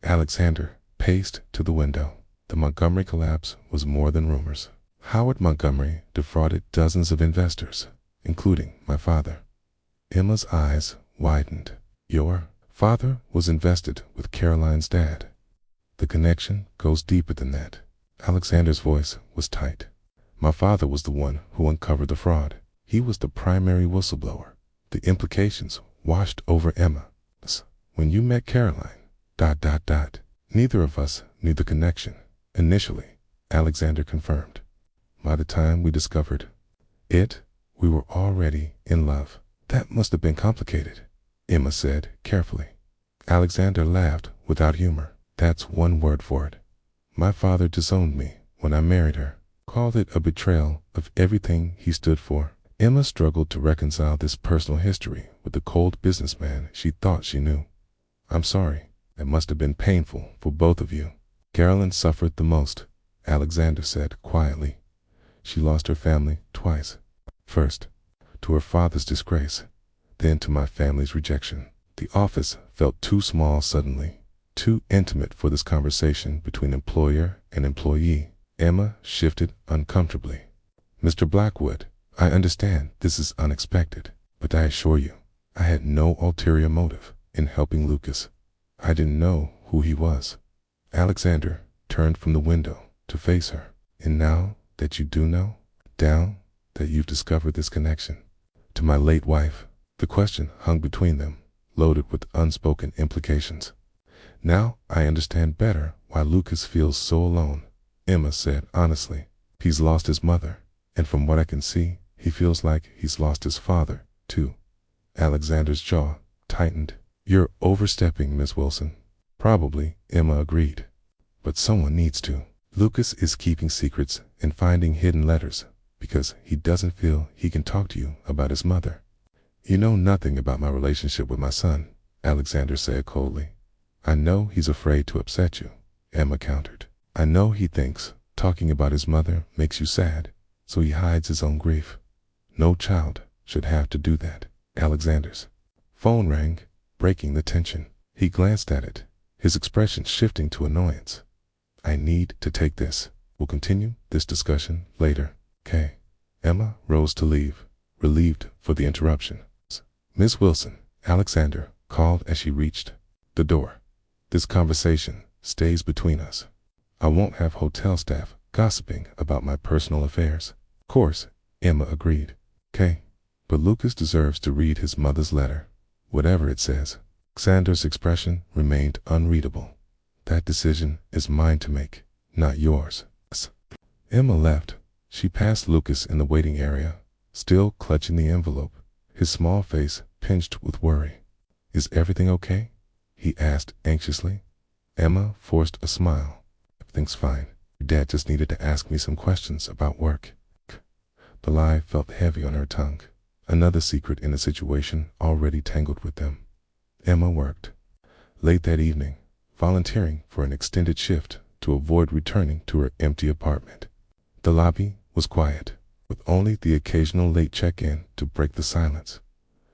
Speaker 1: Alexander paced to the window. The Montgomery collapse was more than rumors. Howard Montgomery defrauded dozens of investors, including my father. Emma's eyes widened. Your father was invested with Caroline's dad. The connection goes deeper than that. Alexander's voice was tight. My father was the one who uncovered the fraud. He was the primary whistleblower. The implications washed over Emma. When you met Caroline, neither of us knew the connection. Initially, Alexander confirmed. By the time we discovered it, we were already in love. That must have been complicated, Emma said carefully. Alexander laughed without humor. That's one word for it. My father disowned me when I married her, called it a betrayal of everything he stood for. Emma struggled to reconcile this personal history with the cold businessman she thought she knew. I'm sorry. It must have been painful for both of you. Caroline suffered the most, Alexander said quietly. She lost her family twice. First, to her father's disgrace, then to my family's rejection. The office felt too small suddenly, too intimate for this conversation between employer and employee. Emma shifted uncomfortably. Mr. Blackwood, I understand this is unexpected, but I assure you, I had no ulterior motive in helping Lucas. I didn't know who he was. Alexander turned from the window to face her. And now that you do know, down that you've discovered this connection to my late wife, the question hung between them, loaded with unspoken implications. Now I understand better why Lucas feels so alone, Emma said honestly. He's lost his mother, and from what I can see, he feels like he's lost his father, too. Alexander's jaw tightened. You're overstepping, Miss Wilson. Probably, Emma agreed. But someone needs to. Lucas is keeping secrets and finding hidden letters because he doesn't feel he can talk to you about his mother. You know nothing about my relationship with my son, Alexander said coldly. I know he's afraid to upset you, Emma countered. I know he thinks talking about his mother makes you sad, so he hides his own grief. No child should have to do that. Alexander's phone rang. breaking the tension. He glanced at it, his expression shifting to annoyance. I need to take this. We'll continue this discussion later, okay? Emma rose to leave, relieved for the interruption. Miss Wilson, Alexander called as she reached the door. This conversation stays between us. I won't have hotel staff gossiping about my personal affairs. Of course, Emma agreed. Okay, but Lucas deserves to read his mother's letter, whatever it says. Alexander's expression remained unreadable. That decision is mine to make, not yours. Emma left. She passed Lucas in the waiting area, still clutching the envelope, his small face pinched with worry. Is everything okay? He asked anxiously. Emma forced a smile. Everything's fine. Your dad just needed to ask me some questions about work. The lie felt heavy on her tongue. Another secret in a situation already tangled with them. Emma worked late that evening, volunteering for an extended shift to avoid returning to her empty apartment. The lobby was quiet, with only the occasional late check-in to break the silence.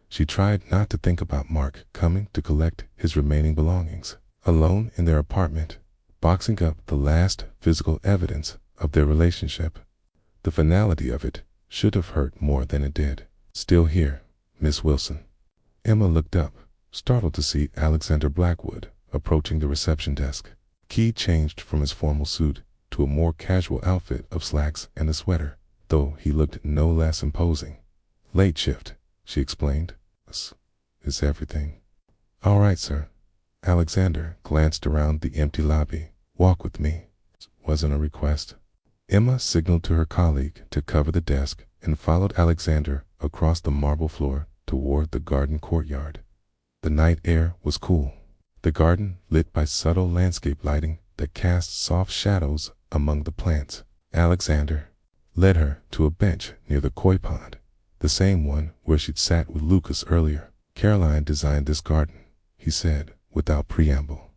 Speaker 1: She tried not to think about Mark coming to collect his remaining belongings. Alone in their apartment, boxing up the last physical evidence of their relationship. The finality of it should have hurt more than it did. Still here, Miss Wilson. Emma looked up, startled to see Alexander Blackwood approaching the reception desk. He changed from his formal suit to a more casual outfit of slacks and a sweater, though he looked no less imposing. Late shift, she explained. Is everything all right, sir? Alexander glanced around the empty lobby. Walk with me. Wasn't a request. Emma signaled to her colleague to cover the desk and followed Alexander across the marble floor toward the garden courtyard. The night air was cool, the garden lit by subtle landscape lighting that cast soft shadows among the plants. Alexander led her to a bench near the koi pond, the same one where she'd sat with Lucas earlier. Caroline designed this garden, he said without preamble.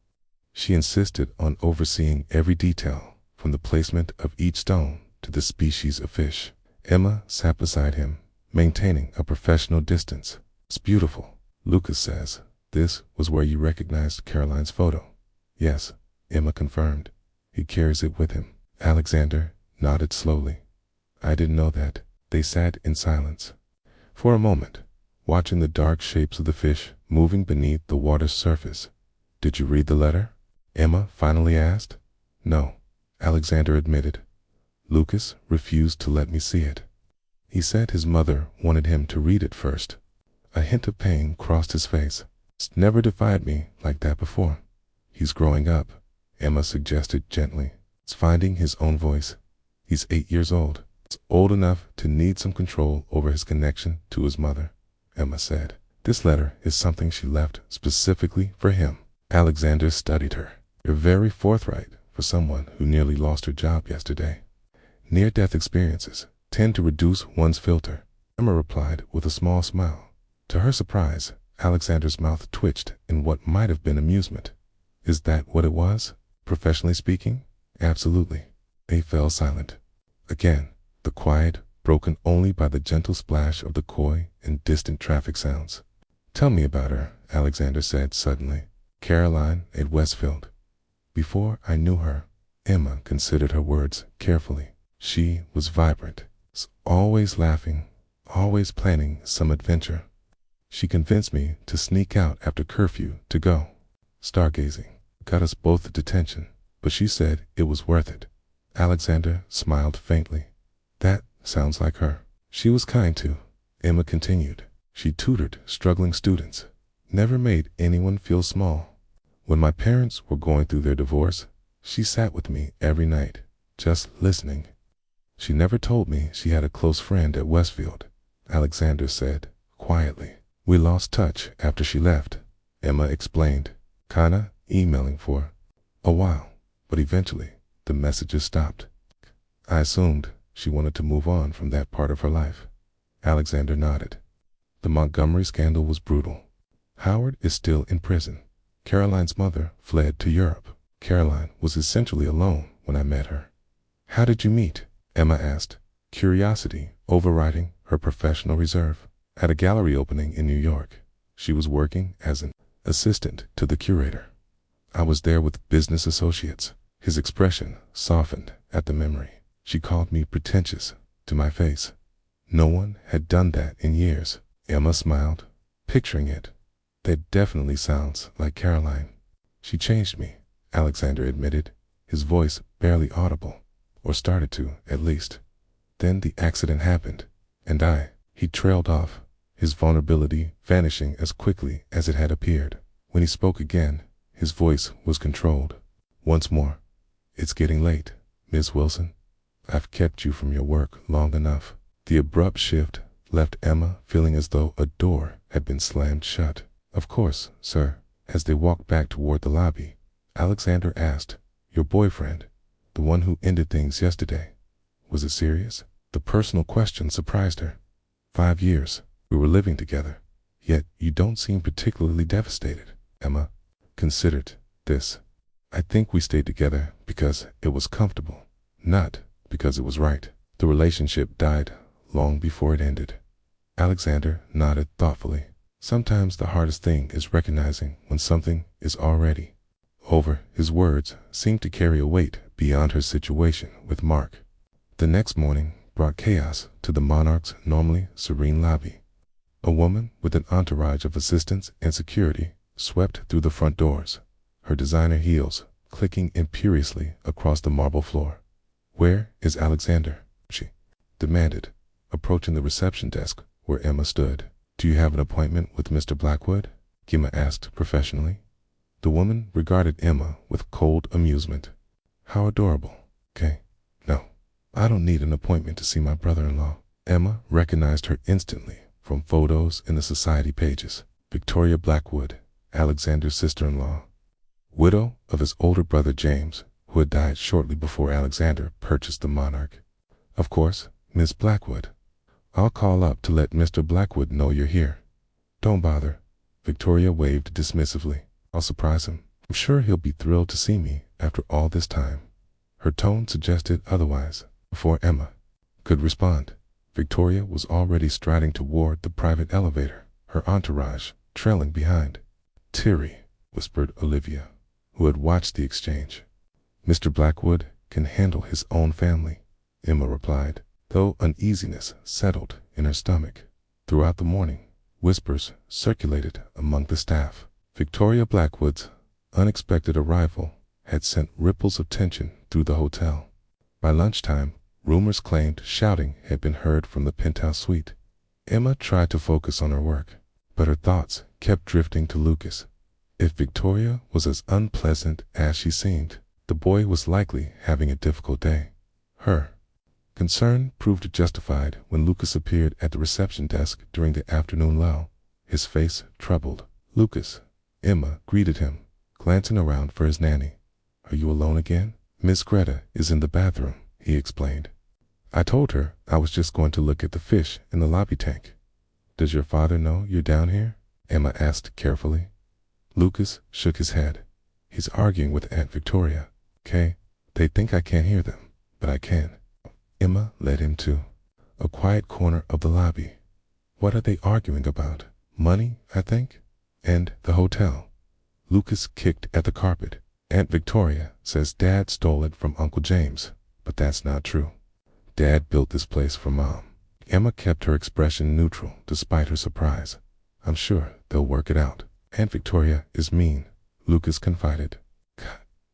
Speaker 1: She insisted on overseeing every detail, from the placement of each stone to the species of fish. Emma sat beside him, maintaining a professional distance. It's beautiful, Lucas says. This was where you recognized Caroline's photo. Yes, Emma confirmed. He carries it with him. Alexander nodded slowly. I didn't know that. They sat in silence for a moment, watching the dark shapes of the fish moving beneath the water's surface. Did you read the letter? Emma finally asked. No, Alexander admitted. Lucas refused to let me see it. He said his mother wanted him to read it first. A hint of pain crossed his face. It's never defied me like that before. He's growing up, Emma suggested gently. It's finding his own voice. He's 8 years old. It's old enough to need some control over his connection to his mother, Emma said. This letter is something she left specifically for him. Alexander studied her. You're very forthright for someone who nearly lost her job yesterday. Near-death experiences tend to reduce one's filter, Emma replied with a small smile. To her surprise, Alexander's mouth twitched in what might have been amusement. Is that what it was? Professionally speaking? Absolutely. They fell silent. Again, the quiet, broken only by the gentle splash of the koi and distant traffic sounds. Tell me about her, Alexander said suddenly. Caroline at Westfield. Before I knew her, Emma considered her words carefully. She was vibrant, always laughing, always planning some adventure. She convinced me to sneak out after curfew to go stargazing. Got us both detention, but she said it was worth it. Alexander smiled faintly. That sounds like her. She was kind too, Emma continued. She tutored struggling students, never made anyone feel small. When my parents were going through their divorce, she sat with me every night, just listening. She never told me she had a close friend at Westfield, Alexander said quietly. We lost touch after she left, Emma explained, kinda emailing for a while, but eventually the messages stopped. I assumed she wanted to move on from that part of her life. Alexander nodded. The Montgomery scandal was brutal. Howard is still in prison. Caroline's mother fled to Europe. Caroline was essentially alone when I met her. How did you meet? Emma asked, curiosity overriding her professional reserve. At a gallery opening in New York. She was working as an assistant to the curator. I was there with business associates. His expression softened at the memory. She called me pretentious to my face. No one had done that in years. Emma smiled, picturing it. That definitely sounds like Caroline. She changed me, Alexander admitted, his voice barely audible, or started to, at least. Then the accident happened, and he trailed off, his vulnerability vanishing as quickly as it had appeared. When he spoke again, his voice was controlled. Once more, "It's getting late, Miss Wilson. I've kept you from your work long enough." The abrupt shift left Emma feeling as though a door had been slammed shut. "Of course, sir." As they walked back toward the lobby, Alexander asked, "Your boyfriend, the one who ended things yesterday, was it serious?" The personal question surprised her. 5 years, we were living together, yet you don't seem particularly devastated. Emma considered this. "I think we stayed together because it was comfortable, not because it was right." The relationship died long before it ended. Alexander nodded thoughtfully. Sometimes the hardest thing is recognizing when something is already over. His words seemed to carry a weight beyond her situation with Mark. The next morning brought chaos to the Monarch's normally serene lobby. A woman with an entourage of assistants and security swept through the front doors, her designer heels clicking imperiously across the marble floor. "Where is Alexander?" she demanded, approaching the reception desk where Emma stood. "Do you have an appointment with Mr. Blackwood?" Emma asked professionally. The woman regarded Emma with cold amusement. "How adorable. Okay, no, I don't need an appointment to see my brother-in-law." Emma recognized her instantly from photos in the society pages. Victoria Blackwood, Alexander's sister-in-law, widow of his older brother James, who had died shortly before Alexander purchased the Monarch. "Of course, Miss Blackwood. I'll call up to let Mr. Blackwood know you're here." "Don't bother," Victoria waved dismissively. "I'll surprise him. I'm sure he'll be thrilled to see me after all this time." Her tone suggested otherwise. Before Emma could respond, Victoria was already striding toward the private elevator, her entourage trailing behind. "Terry," whispered Olivia, who had watched the exchange. "Mr. Blackwood can handle his own family," Emma replied, though uneasiness settled in her stomach. Throughout the morning, whispers circulated among the staff. Victoria Blackwood's unexpected arrival had sent ripples of tension through the hotel. By lunchtime, rumors claimed shouting had been heard from the penthouse suite. Emma tried to focus on her work, but her thoughts kept drifting to Lucas. If Victoria was as unpleasant as she seemed, the boy was likely having a difficult day. Her concern proved justified when Lucas appeared at the reception desk during the afternoon lull, his face troubled. "Lucas," Emma greeted him, glancing around for his nanny. "Are you alone again?" "Miss Greta is in the bathroom," he explained. "I told her I was just going to look at the fish in the lobby tank." "Does your father know you're down here?" Emma asked carefully. Lucas shook his head. "He's arguing with Aunt Victoria. Okay, they think I can't hear them, but I can." Emma led him to a quiet corner of the lobby. "What are they arguing about?" "Money, I think, and the hotel." Lucas kicked at the carpet. "Aunt Victoria says Dad stole it from Uncle James, but that's not true. Dad built this place for Mom." Emma kept her expression neutral despite her surprise. "I'm sure they'll work it out." "Aunt Victoria is mean," Lucas confided.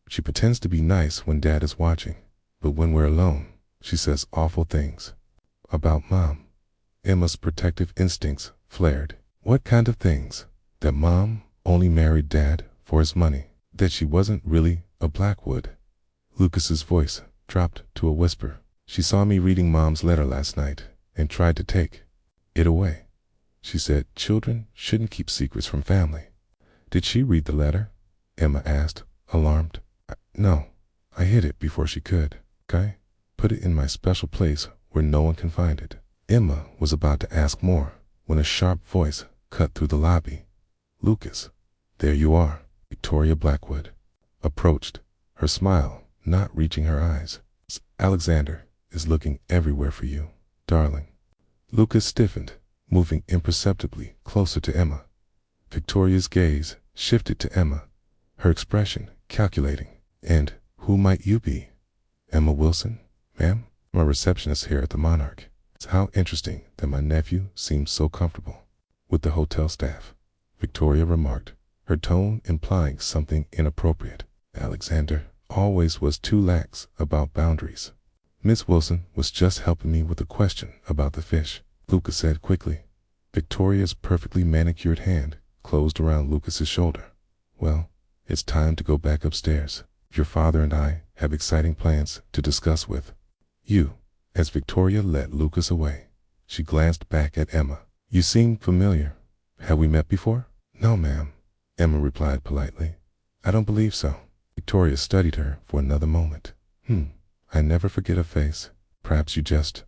Speaker 1: "She pretends to be nice when Dad is watching, but when we're alone, she says awful things about Mom." Emma's protective instincts flared. "What kind of things?" "That Mom only married Dad for his money. That she wasn't really a Blackwood." Lucas's voice dropped to a whisper. "She saw me reading Mom's letter last night and tried to take it away. She said children shouldn't keep secrets from family." "Did she read the letter?" Emma asked, alarmed. "No, I hid it before she could. Okay? Put it in my special place where no one can find it." Emma was about to ask more when a sharp voice cut through the lobby. "Lucas, there you are." Victoria Blackwood approached, her smile not reaching her eyes. "Alexander is looking everywhere for you, darling." Lucas stiffened, moving imperceptibly closer to Emma. Victoria's gaze shifted to Emma, her expression calculating. "And who might you be?" "Emma Wilson, ma'am. I'm a receptionist here at the Monarch." "It's how interesting that my nephew seems so comfortable with the hotel staff," Victoria remarked, her tone implying something inappropriate. "Alexander always was too lax about boundaries." "Miss Wilson was just helping me with a question about the fish," Lucas said quickly. Victoria's perfectly manicured hand closed around Lucas's shoulder. "Well, it's time to go back upstairs. Your father and I have exciting plans to discuss with you." As Victoria led Lucas away, she glanced back at Emma. "You seem familiar. Have we met before?" "No, ma'am," Emma replied politely. "I don't believe so." Victoria studied her for another moment. I never forget a face. Perhaps you just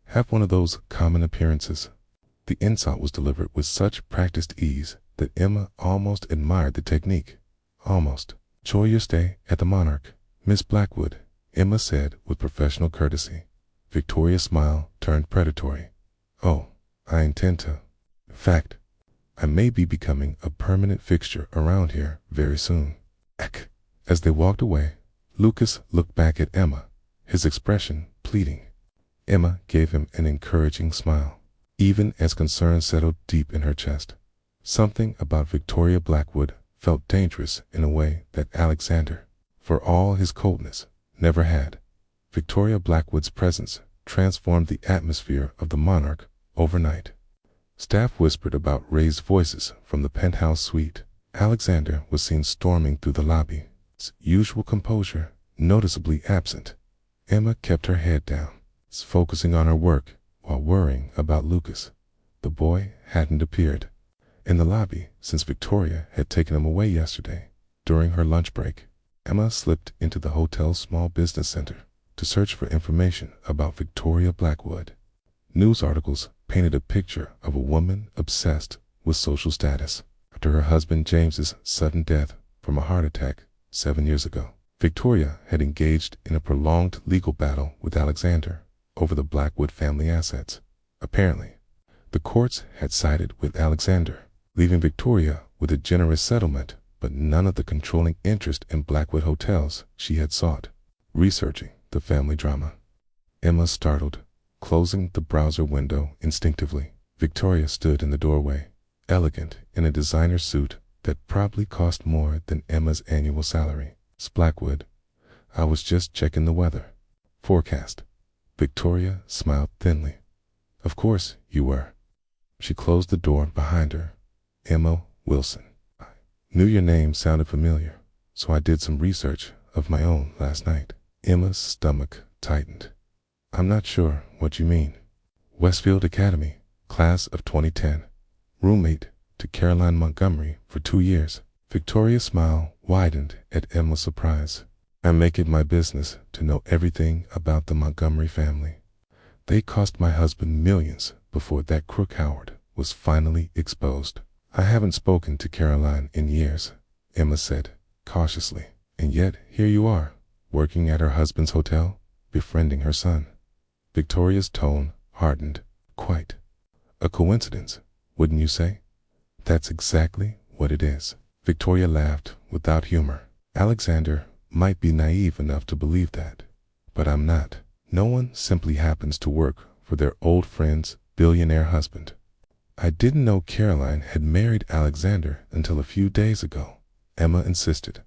Speaker 1: have one of those common appearances." The insult was delivered with such practiced ease that Emma almost admired the technique. Almost. "Enjoy your stay at the Monarch, Miss Blackwood," Emma said with professional courtesy. Victoria's smile turned predatory. "Oh, I intend to. In fact, I may be becoming a permanent fixture around here very soon." Eck. As they walked away, Lucas looked back at Emma, his expression pleading. Emma gave him an encouraging smile, even as concern settled deep in her chest. Something about Victoria Blackwood felt dangerous in a way that Alexander, for all his coldness, never had. Victoria Blackwood's presence transformed the atmosphere of the Monarch overnight. Staff whispered about raised voices from the penthouse suite. Alexander was seen storming through the lobby, his usual composure noticeably absent. Emma kept her head down, focusing on her work while worrying about Lucas. The boy hadn't appeared in the lobby since Victoria had taken him away yesterday. During her lunch break, Emma slipped into the hotel's small business center to search for information about Victoria Blackwood. News articles painted a picture of a woman obsessed with social status. After her husband James's sudden death from a heart attack 7 years ago, Victoria had engaged in a prolonged legal battle with Alexander over the Blackwood family assets. Apparently, the courts had sided with Alexander, leaving Victoria with a generous settlement, but none of the controlling interest in Blackwood hotels she had sought. Researching the family drama, Emma startled, closing the browser window instinctively. Victoria stood in the doorway, elegant in a designer suit that probably cost more than Emma's annual salary. "Blackwood, I was just checking the weather forecast." Victoria smiled thinly. "Of course you were." She closed the door behind her. "Emma Wilson. I knew your name sounded familiar, so I did some research of my own last night." Emma's stomach tightened. "I'm not sure what you mean." "Westfield Academy, class of 2010. Roommate to Caroline Montgomery for 2 years. Victoria's smile widened at Emma's surprise. "I make it my business to know everything about the Montgomery family. They cost my husband millions before that crook Howard was finally exposed." "I haven't spoken to Caroline in years," Emma said cautiously. "And yet here you are, working at her husband's hotel, befriending her son." Victoria's tone hardened. "Quite a coincidence, wouldn't you say?" "That's exactly what it is." Victoria laughed without humor. "Alexander might be naive enough to believe that, but I'm not. No one simply happens to work for their old friend's billionaire husband." "I didn't know Caroline had married Alexander until a few days ago," Emma insisted.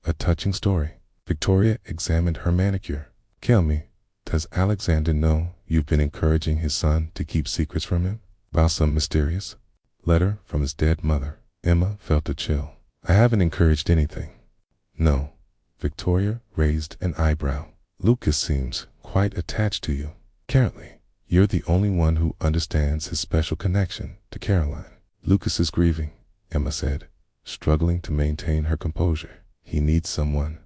Speaker 1: "A touching story." Victoria examined her manicure. "Tell me, does Alexander know you've been encouraging his son to keep secrets from him about some mysterious letter from his dead mother?" Emma felt a chill. "I haven't encouraged anything." "No." Victoria raised an eyebrow. "Lucas seems quite attached to you. Currently, you're the only one who understands his special connection to Caroline." "Lucas is grieving," Emma said, struggling to maintain her composure. "He needs someone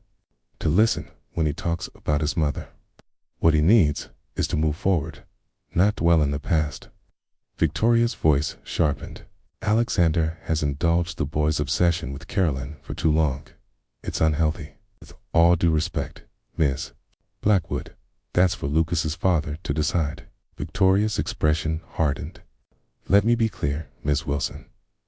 Speaker 1: to listen when he talks about his mother. What he needs is to move forward, not dwell in the past." Victoria's voice sharpened. "Alexander has indulged the boy's obsession with Caroline for too long. It's unhealthy. With all due respect, Miss Blackwood, that's for Lucas's father to decide." Victoria's expression hardened. "Let me be clear, Miss Wilson.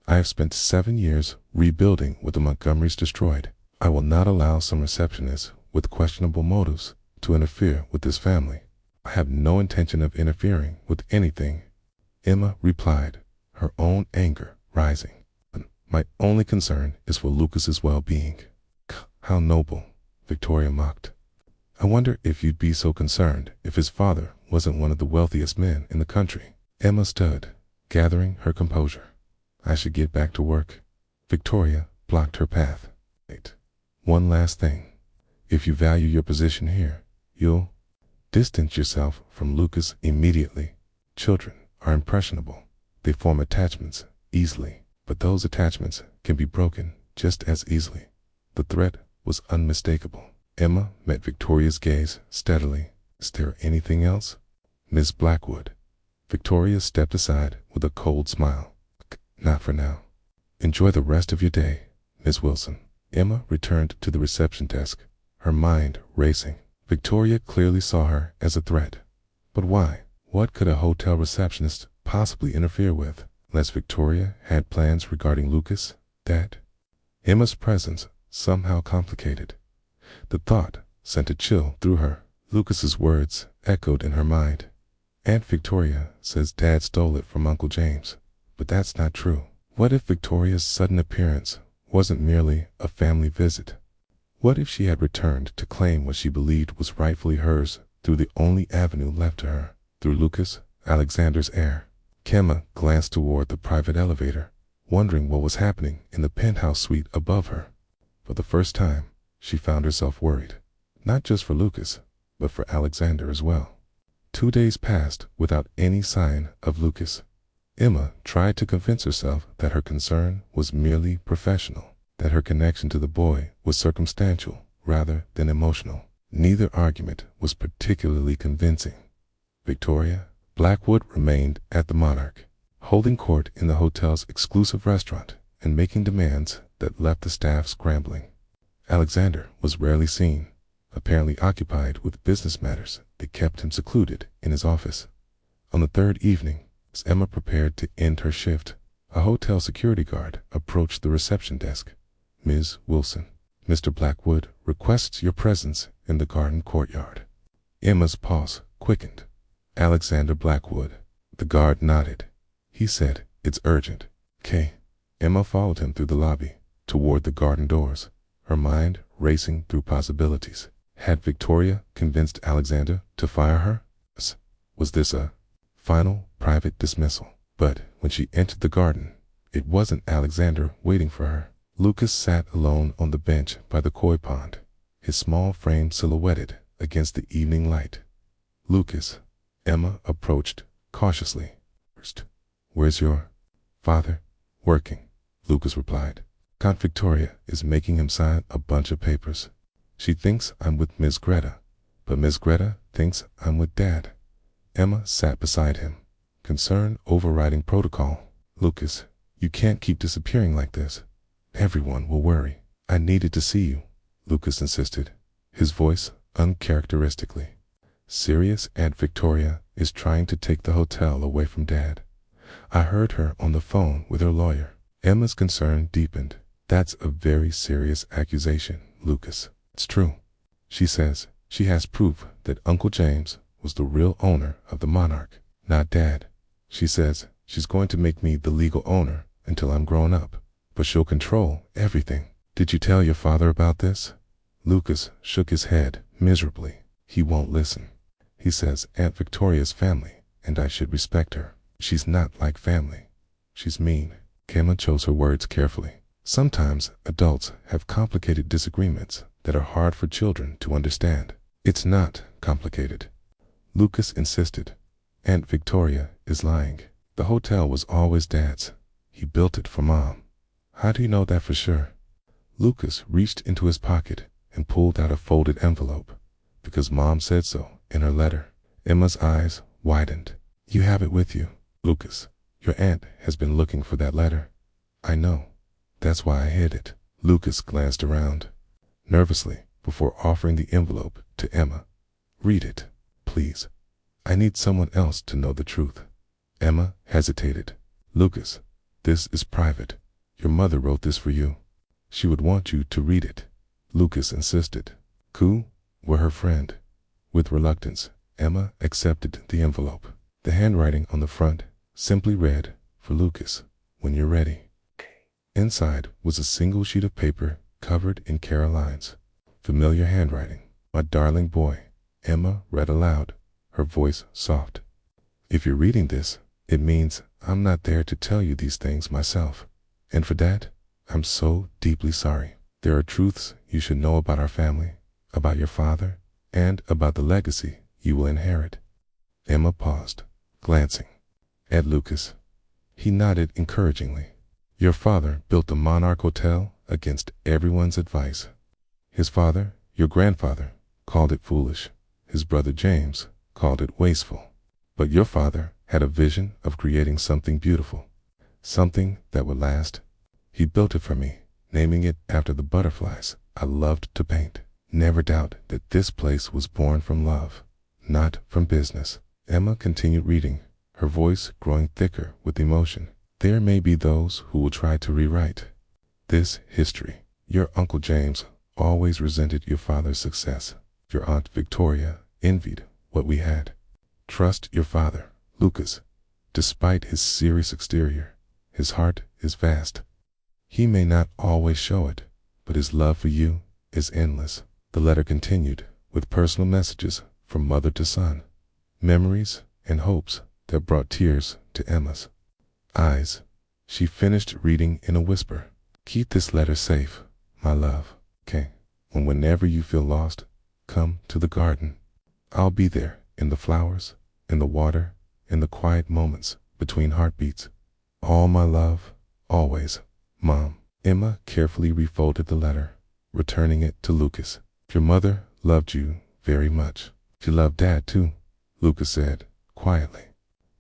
Speaker 1: I have spent 7 years rebuilding what the Montgomerys destroyed. I will not allow some receptionist with questionable motives to interfere with this family. I have no intention of interfering with anything, Emma replied, her own anger rising. My only concern is for Lucas's well-being. How noble, Victoria mocked. I wonder if you'd be so concerned if his father wasn't one of the wealthiest men in the country. Emma stood, gathering her composure. I should get back to work. Victoria blocked her path. One last thing. If you value your position here, you'll distance yourself from Lucas immediately. Children are impressionable. They form attachments easily, but those attachments can be broken just as easily. The threat was unmistakable. Emma met Victoria's gaze steadily. Is there anything else? Miss Blackwood. Victoria stepped aside with a cold smile. Not for now. Enjoy the rest of your day, Miss Wilson. Emma returned to the reception desk, her mind racing. Victoria clearly saw her as a threat. But why? What could a hotel receptionist possibly interfere with? Unless Victoria had plans regarding Lucas, that Emma's presence somehow complicated. The thought sent a chill through her. Lucas's words echoed in her mind. Aunt Victoria says Dad stole it from Uncle James, but that's not true. What if Victoria's sudden appearance wasn't merely a family visit? What if she had returned to claim what she believed was rightfully hers through the only avenue left to her, through Lucas, Alexander's heir? Emma glanced toward the private elevator, wondering what was happening in the penthouse suite above her. For the first time, she found herself worried, not just for Lucas, but for Alexander as well. 2 days passed without any sign of Lucas. Emma tried to convince herself that her concern was merely professional, that her connection to the boy was circumstantial rather than emotional. Neither argument was particularly convincing. Victoria Blackwood remained at the Monarch, holding court in the hotel's exclusive restaurant and making demands that left the staff scrambling. Alexander was rarely seen, apparently occupied with business matters that kept him secluded in his office. On the third evening, as Emma prepared to end her shift, a hotel security guard approached the reception desk. Ms. Wilson, Mr. Blackwood requests your presence in the garden courtyard. Emma's pulse quickened. Alexander Blackwood. The guard nodded. He said, it's urgent. "'Kay." Emma followed him through the lobby, toward the garden doors, her mind racing through possibilities. Had Victoria convinced Alexander to fire her? Was this a final private dismissal? But when she entered the garden, it wasn't Alexander waiting for her. Lucas sat alone on the bench by the koi pond, his small frame silhouetted against the evening light. Lucas. Emma approached cautiously. Where's your father? Working, Lucas replied. Aunt Victoria is making him sign a bunch of papers. She thinks I'm with Miss Greta, but Miss Greta thinks I'm with Dad. Emma sat beside him, concern overriding protocol. Lucas, you can't keep disappearing like this. Everyone will worry. I needed to see you, Lucas insisted, his voice uncharacteristically serious. Aunt Victoria is trying to take the hotel away from Dad. I heard her on the phone with her lawyer. Emma's concern deepened. That's a very serious accusation, Lucas. It's true. She says she has proof that Uncle James was the real owner of the Monarch, not Dad. She says she's going to make me the legal owner until I'm grown up, but she'll control everything. Did you tell your father about this? Lucas shook his head miserably. He won't listen. He says Aunt Victoria's family, and I should respect her. She's not like family. She's mean. Emma chose her words carefully. Sometimes adults have complicated disagreements that are hard for children to understand. It's not complicated, Lucas insisted. Aunt Victoria is lying. The hotel was always Dad's. He built it for Mom. How do you know that for sure? Lucas reached into his pocket and pulled out a folded envelope. Because Mom said so in her letter. Emma's eyes widened. You have it with you, Lucas. Your aunt has been looking for that letter. I know. That's why I hid it. Lucas glanced around nervously before offering the envelope to Emma. Read it, please. I need someone else to know the truth. Emma hesitated. Lucas, This is private. Your mother wrote this for you. She would want you to read it. Lucas insisted. Ku were her friend. With reluctance, Emma accepted the envelope. The handwriting on the front simply read, "For Lucas, when you're ready." Inside was a single sheet of paper covered in Caroline's familiar handwriting. "My darling boy," Emma read aloud, her voice soft. "If you're reading this, it means I'm not there to tell you these things myself. And for that, I'm so deeply sorry. There are truths you should know about our family, about your father, and about the legacy you will inherit." Emma paused, glancing at Lucas. He nodded encouragingly. "Your father built the Monarch Hotel against everyone's advice. His father, your grandfather, called it foolish. His brother James called it wasteful. But your father had a vision of creating something beautiful, something that would last. He built it for me, naming it after the butterflies I loved to paint. Never doubt that this place was born from love, not from business." Emma continued reading, her voice growing thicker with emotion. "There may be those who will try to rewrite this history. Your Uncle James always resented your father's success. Your Aunt Victoria envied what we had. Trust your father, Lucas. Despite his serious exterior, his heart is vast. He may not always show it, but his love for you is endless." The letter continued with personal messages from mother to son, memories and hopes that brought tears to Emma's eyes. She finished reading in a whisper. "Keep this letter safe, my love, okay? Whenever you feel lost, come to the garden. I'll be there, in the flowers, in the water, in the quiet moments between heartbeats. All my love, always, Mom." Emma carefully refolded the letter, returning it to Lucas. "Your mother loved you very much. She loved Dad too," Lucas said quietly.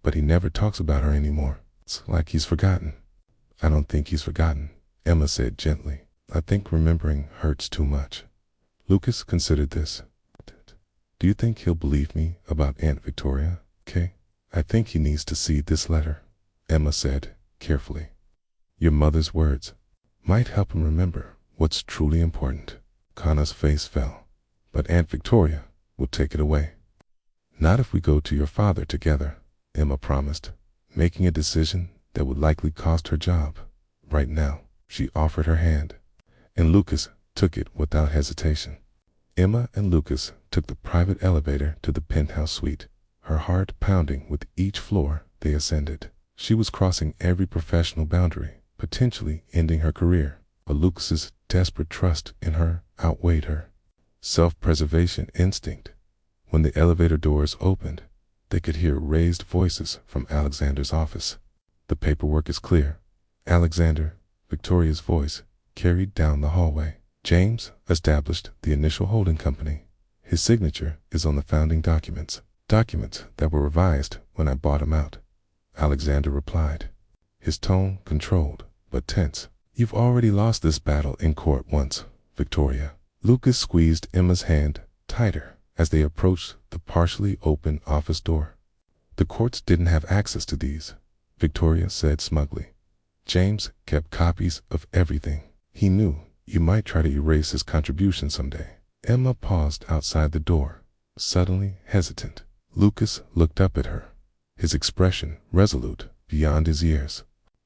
Speaker 1: "But he never talks about her anymore. It's like he's forgotten." "I don't think he's forgotten," Emma said gently. "I think remembering hurts too much." Lucas considered this. "Do you think he'll believe me about Aunt Victoria, Kay?" "I think he needs to see this letter," Emma said carefully. "Your mother's words might help him remember what's truly important." Connor's face fell. "But Aunt Victoria will take it away." "Not if we go to your father together," Emma promised, making a decision that would likely cost her job. Right now, she offered her hand, and Lucas took it without hesitation. Emma and Lucas took the private elevator to the penthouse suite, her heart pounding with each floor they ascended. She was crossing every professional boundary, potentially ending her career, but Lucas's desperate trust in her outweighed her self-preservation instinct. When the elevator doors opened, they could hear raised voices from Alexander's office. "The paperwork is clear." Alexander, Victoria's voice, carried down the hallway. "James established the initial holding company. His signature is on the founding documents that were revised when I bought him out," Alexander replied, his tone controlled but tense. "You've already lost this battle in court once, Victoria." Lucas squeezed Emma's hand tighter as they approached the partially open office door. "The courts didn't have access to these," Victoria said smugly. "James kept copies of everything. He knew you might try to erase his contribution someday." Emma paused outside the door, suddenly hesitant. Lucas looked up at her, his expression resolute beyond his years.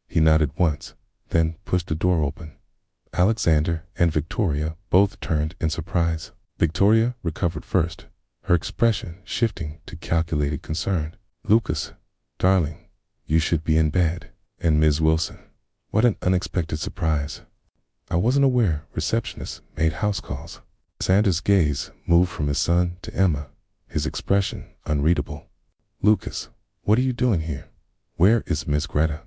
Speaker 1: He nodded once, then pushed the door open. Alexander and Victoria both turned in surprise. Victoria recovered first, her expression shifting to calculated concern. "Lucas, darling, you should be in bed." "And Ms. Wilson, what an unexpected surprise. I wasn't aware receptionists made house calls." Alexander's gaze moved from his son to Emma, his expression unreadable. "Lucas, what are you doing here? Where is Miss Greta?"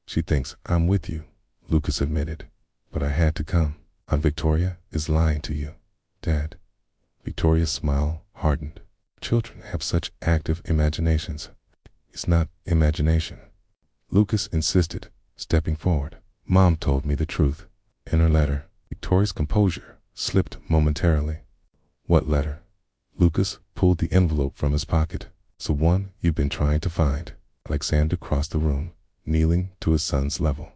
Speaker 1: "She thinks I'm with you," Lucas admitted, "but I had to come. Aunt Victoria is lying to you, Dad." Victoria's smile hardened. "Children have such active imaginations." "It's not imagination," Lucas insisted, stepping forward. "Mom told me the truth in her letter." Victoria's composure slipped momentarily. "What letter?" Lucas pulled the envelope from his pocket. "It's the one you've been trying to find." Alexander crossed the room, kneeling to his son's level.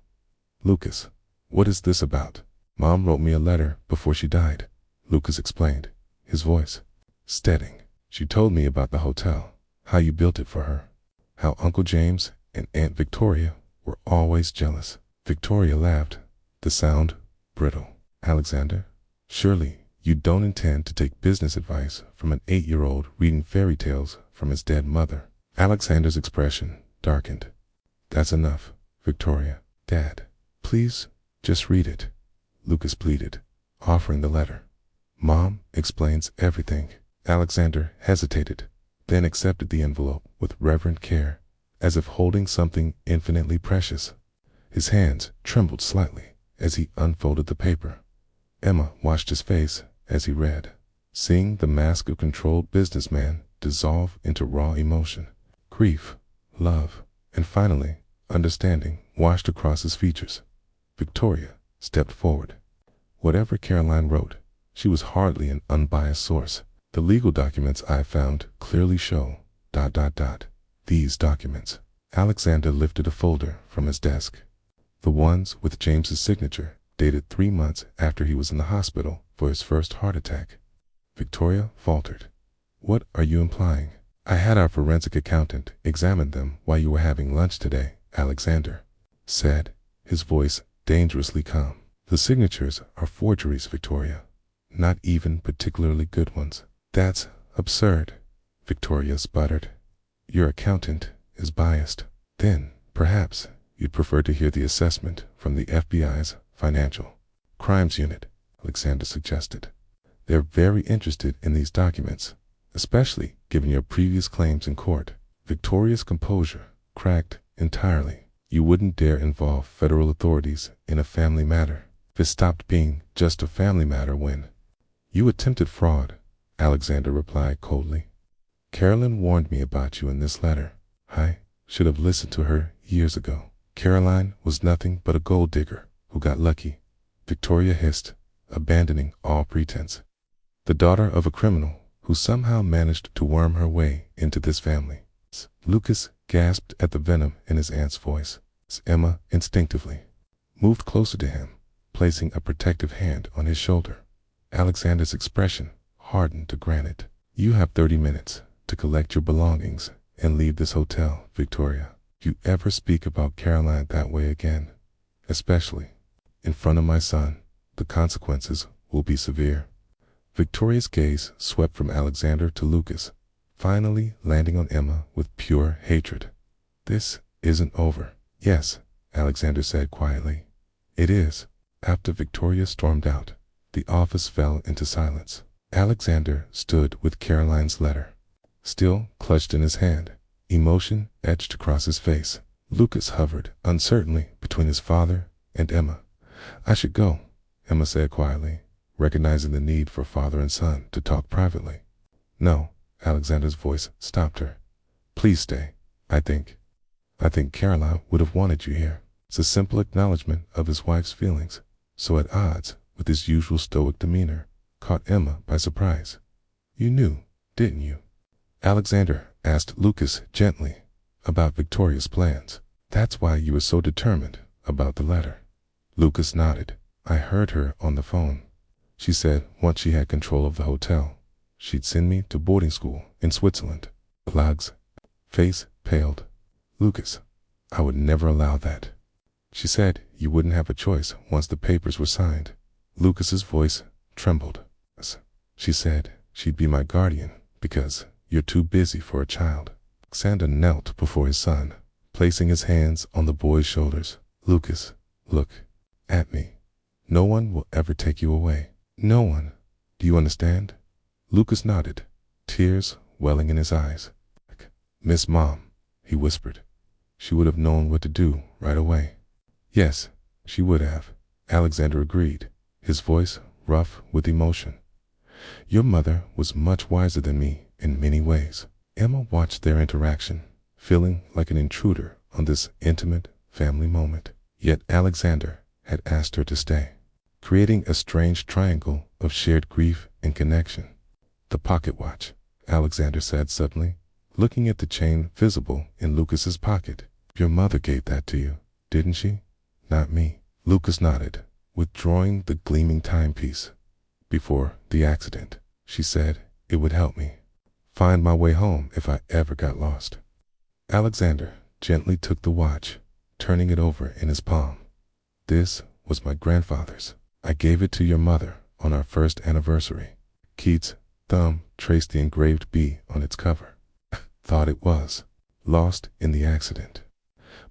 Speaker 1: "Lucas, what is this about?" "Mom wrote me a letter before she died," Lucas explained, his voice steadying. "She told me about the hotel, how you built it for her, how Uncle James and Aunt Victoria were always jealous." Victoria laughed, the sound brittle. "Alexander, surely you don't intend to take business advice from an 8-year-old reading fairy tales from his dead mother?" Alexander's expression darkened. "That's enough, Victoria." "Dad, please, just read it," Lucas pleaded, offering the letter. "Mom explains everything." Alexander hesitated, then accepted the envelope with reverent care, as if holding something infinitely precious. His hands trembled slightly as he unfolded the paper. Emma watched his face as he read, seeing the mask of controlled businessman dissolve into raw emotion. Grief, love, and finally, understanding washed across his features. Victoria stepped forward. Whatever Caroline wrote, she was hardly an unbiased source. "The legal documents I found clearly show ... These documents." Alexander lifted a folder from his desk. The ones with James's signature, dated 3 months after he was in the hospital for his first heart attack. Victoria faltered. "What are you implying?" "I had our forensic accountant examine them while you were having lunch today," Alexander said, his voice dangerously calm. "The signatures are forgeries, Victoria, not even particularly good ones." "That's absurd," Victoria sputtered. "Your accountant is biased." "Then, perhaps, you'd prefer to hear the assessment from the FBI's Financial Crimes Unit," Alexander suggested. "They're very interested in these documents, especially given your previous claims in court." Victoria's composure cracked entirely. "You wouldn't dare involve federal authorities in a family matter. It stopped being just a family matter when you attempted fraud," Alexander replied coldly. "Caroline warned me about you in this letter. I should have listened to her years ago." "Caroline was nothing but a gold digger who got lucky," Victoria hissed, abandoning all pretense. "The daughter of a criminal who somehow managed to worm her way into this family." Lucas gasped at the venom in his aunt's voice. Emma instinctively moved closer to him, placing a protective hand on his shoulder. Alexander's expression hardened to granite. "You have 30 minutes to collect your belongings and leave this hotel, Victoria. If you ever speak about Caroline that way again, especially in front of my son, the consequences will be severe." Victoria's gaze swept from Alexander to Lucas, finally landing on Emma with pure hatred. "This isn't over." "Yes," Alexander said quietly. "It is." After Victoria stormed out, the office fell into silence. Alexander stood with Caroline's letter still clutched in his hand, emotion etched across his face. Lucas hovered uncertainly between his father and Emma. "I should go," Emma said quietly, recognizing the need for father and son to talk privately. "No," Alexander's voice stopped her. "Please stay. I think Caroline would have wanted you here." It's a simple acknowledgement of his wife's feelings, so at odds with his usual stoic demeanor, caught Emma by surprise. "You knew, didn't you?" Alexander asked Lucas gently about Victoria's plans. "That's why you were so determined about the letter." Lucas nodded. "I heard her on the phone. She said once she had control of the hotel, she'd send me to boarding school in Switzerland." Lag's face paled. "Lucas, I would never allow that. She said you wouldn't have a choice once the papers were signed." Lucas's voice trembled. "She said she'd be my guardian because you're too busy for a child." Alexander knelt before his son, placing his hands on the boy's shoulders. "Lucas, look at me. No one will ever take you away. No one. Do you understand?" Lucas nodded, tears welling in his eyes. "Miss Mom," he whispered. "She would have known what to do right away." "Yes, she would have," Alexander agreed, his voice rough with emotion. "Your mother was much wiser than me in many ways." Emma watched their interaction, feeling like an intruder on this intimate family moment. Yet Alexander had asked her to stay, creating a strange triangle of shared grief and connection. "The pocket watch," Alexander said suddenly, looking at the chain visible in Lucas's pocket. Your mother gave that to you, didn't she? Not me. Lucas nodded, withdrawing the gleaming timepiece. Before the accident, she said it would help me find my way home if I ever got lost. Alexander gently took the watch, turning it over in his palm. This was my grandfather's. I gave it to your mother on our first anniversary. Keith's thumb traced the engraved B on its cover. Thought it was lost in the accident.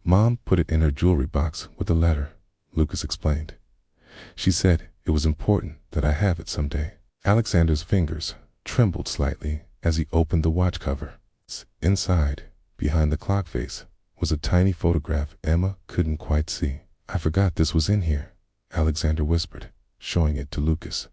Speaker 1: Mom put it in her jewelry box with a letter, Lucas explained. She said it was important that I have it someday. Alexander's fingers trembled slightly as he opened the watch cover. Inside, behind the clock face, was a tiny photograph Emma couldn't quite see. I forgot this was in here, Alexander whispered, showing it to Lucas.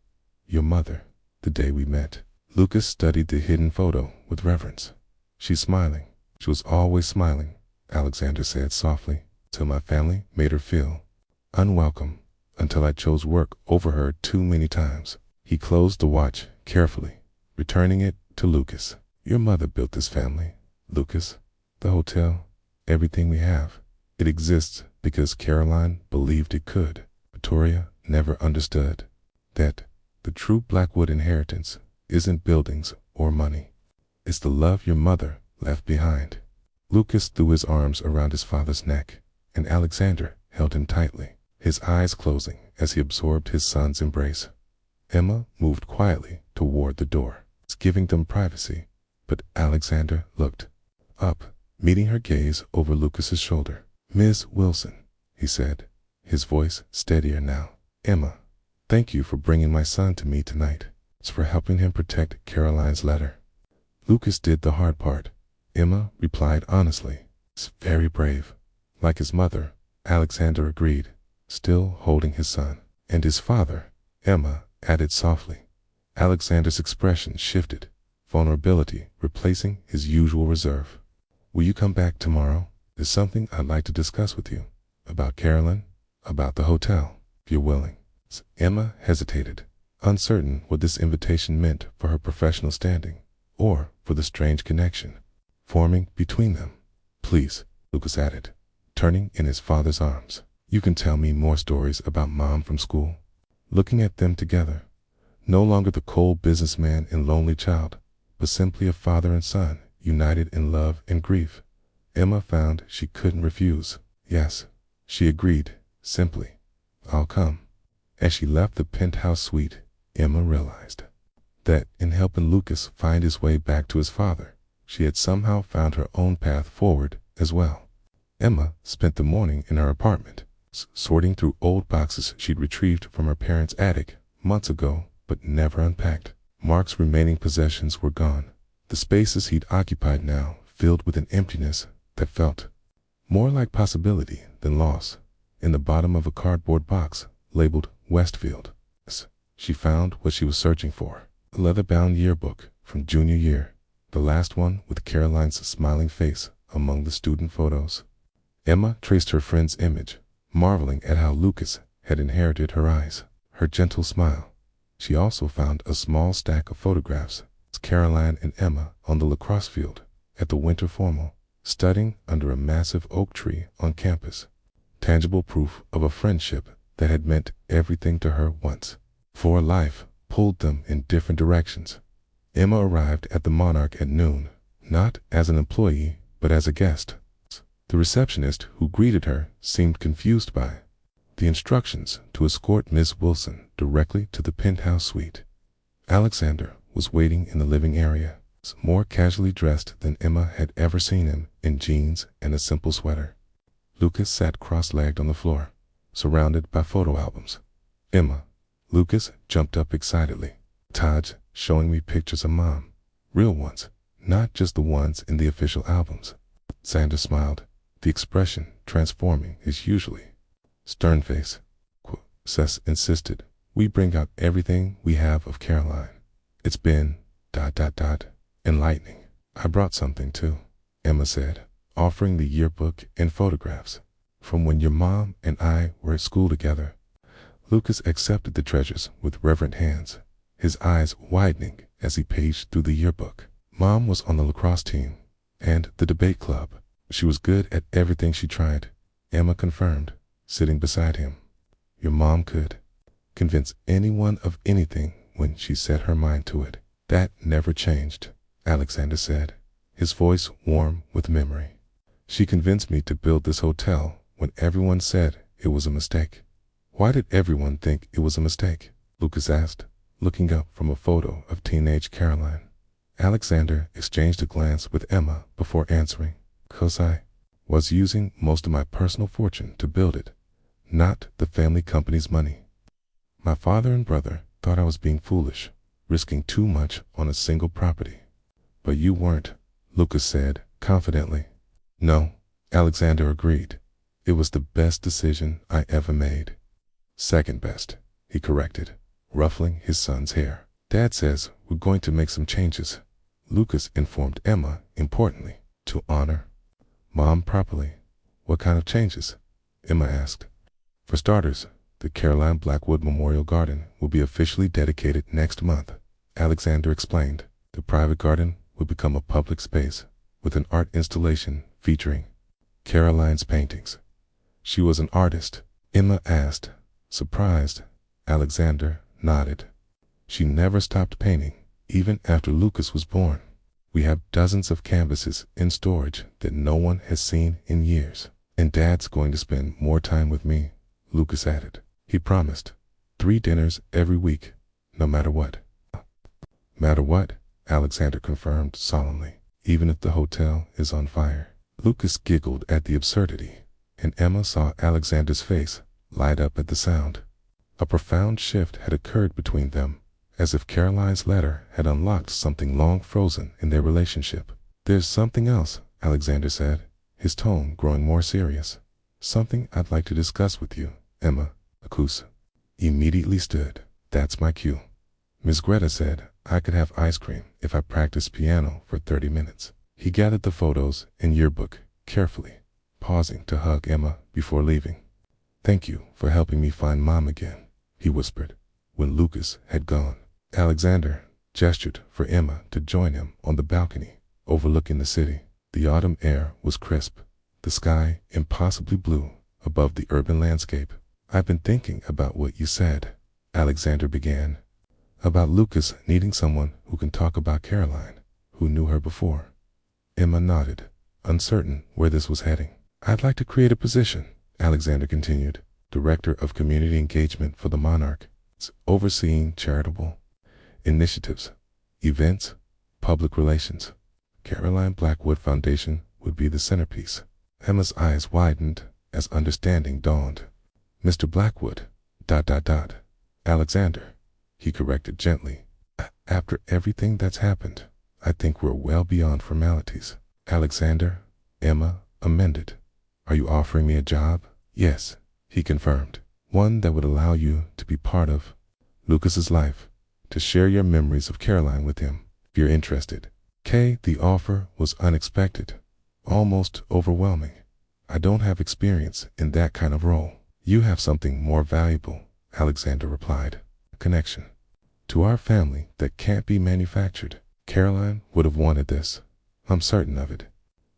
Speaker 1: Your mother, the day we met. Lucas studied the hidden photo with reverence. She's smiling. She was always smiling, Alexander said softly, till my family made her feel unwelcome, until I chose work over her too many times. He closed the watch carefully, returning it to Lucas. Your mother built this family, Lucas. The hotel, everything we have. It exists because Caroline believed it could. Victoria never understood that the true Blackwood inheritance isn't buildings or money. It's the love your mother left behind. Lucas threw his arms around his father's neck, and Alexander held him tightly, his eyes closing as he absorbed his son's embrace. Emma moved quietly toward the door, giving them privacy, but Alexander looked up, meeting her gaze over Lucas's shoulder. Miss Wilson, he said, his voice steadier now. Emma, thank you for bringing my son to me tonight. It's for helping him protect Caroline's letter. Lucas did the hard part, Emma replied honestly. It's very brave. Like his mother, Alexander agreed, still holding his son. And his father, Emma added softly. Alexander's expression shifted, vulnerability replacing his usual reserve. Will you come back tomorrow? There's something I'd like to discuss with you. About Caroline, about the hotel, if you're willing. Emma hesitated, uncertain what this invitation meant for her professional standing, or for the strange connection forming between them. Please, Lucas added, turning in his father's arms. You can tell me more stories about Mom from school. Looking at them together, no longer the cold businessman and lonely child, but simply a father and son, united in love and grief. Emma found she couldn't refuse. Yes, she agreed, simply. I'll come. As she left the penthouse suite, Emma realized that in helping Lucas find his way back to his father, she had somehow found her own path forward as well. Emma spent the morning in her apartment, sorting through old boxes she'd retrieved from her parents' attic months ago but never unpacked. Mark's remaining possessions were gone. The spaces he'd occupied now filled with an emptiness that felt more like possibility than loss. In the bottom of a cardboard box labeled Westfield, she found what she was searching for, a leather-bound yearbook from junior year, the last one with Caroline's smiling face among the student photos. Emma traced her friend's image, marveling at how Lucas had inherited her eyes, her gentle smile. She also found a small stack of photographs, Caroline and Emma on the lacrosse field, at the winter formal, studying under a massive oak tree on campus, tangible proof of a friendship that had meant everything to her once. For life pulled them in different directions. Emma arrived at the Monarch at noon, not as an employee, but as a guest. The receptionist who greeted her seemed confused by the instructions to escort Miss Wilson directly to the penthouse suite. Alexander was waiting in the living area, more casually dressed than Emma had ever seen him, in jeans and a simple sweater. Lucas sat cross-legged on the floor, surrounded by photo albums. Emma, Lucas jumped up excitedly. Todd's showing me pictures of Mom. Real ones, not just the ones in the official albums. Xander smiled, the expression transforming his usually stern face. Seth insisted, we bring out everything we have of Caroline. It's been ... enlightening. I brought something too, Emma said, offering the yearbook and photographs from when your mom and I were at school together. Lucas accepted the treasures with reverent hands, his eyes widening as he paged through the yearbook. Mom was on the lacrosse team and the debate club. She was good at everything she tried, Emma confirmed, sitting beside him. Your mom could convince anyone of anything when she set her mind to it. That never changed, Alexander said, his voice warm with memory. She convinced me to build this hotel when everyone said it was a mistake. Why did everyone think it was a mistake? Lucas asked, looking up from a photo of teenage Caroline. Alexander exchanged a glance with Emma before answering. 'Cause I was using most of my personal fortune to build it, not the family company's money. My father and brother thought I was being foolish, risking too much on a single property. But you weren't, Lucas said confidently. No, Alexander agreed. It was the best decision I ever made. Second best, he corrected, ruffling his son's hair. Dad says we're going to make some changes, Lucas informed Emma importantly, to honor Mom properly. What kind of changes? Emma asked. For starters, the Caroline Blackwood Memorial Garden will be officially dedicated next month, Alexander explained. The private garden will become a public space with an art installation featuring Caroline's paintings. She was an artist, Emma asked, surprised. Alexander nodded. She never stopped painting, even after Lucas was born. We have dozens of canvases in storage that no one has seen in years. And Dad's going to spend more time with me, Lucas added. He promised 3 dinners every week, no matter what. Matter what, Alexander confirmed solemnly, even if the hotel is on fire. Lucas giggled at the absurdity, and Emma saw Alexander's face light up at the sound. A profound shift had occurred between them, as if Caroline's letter had unlocked something long frozen in their relationship. There's something else, Alexander said, his tone growing more serious. Something I'd like to discuss with you, Emma. Lucas immediately stood. That's my cue. Miss Greta said I could have ice cream if I practiced piano for 30 minutes. He gathered the photos and yearbook carefully, pausing to hug Emma before leaving. Thank you for helping me find Mom again, he whispered, when Lucas had gone. Alexander gestured for Emma to join him on the balcony overlooking the city. The autumn air was crisp, the sky impossibly blue above the urban landscape. I've been thinking about what you said, Alexander began, about Lucas needing someone who can talk about Caroline, who knew her before. Emma nodded, uncertain where this was heading. I'd like to create a position, Alexander continued, Director of Community Engagement for the Monarch, overseeing charitable initiatives, events, public relations. Caroline Blackwood Foundation would be the centerpiece. Emma's eyes widened as understanding dawned. Mr. Blackwood, ... Alexander, he corrected gently. After everything that's happened, I think we're well beyond formalities. Alexander, Emma amended. Are you offering me a job? Yes, he confirmed. One that would allow you to be part of Lucas's life, to share your memories of Caroline with him, if you're interested. The offer was unexpected, almost overwhelming. I don't have experience in that kind of role. You have something more valuable, Alexander replied. A connection to our family that can't be manufactured. Caroline would have wanted this. I'm certain of it.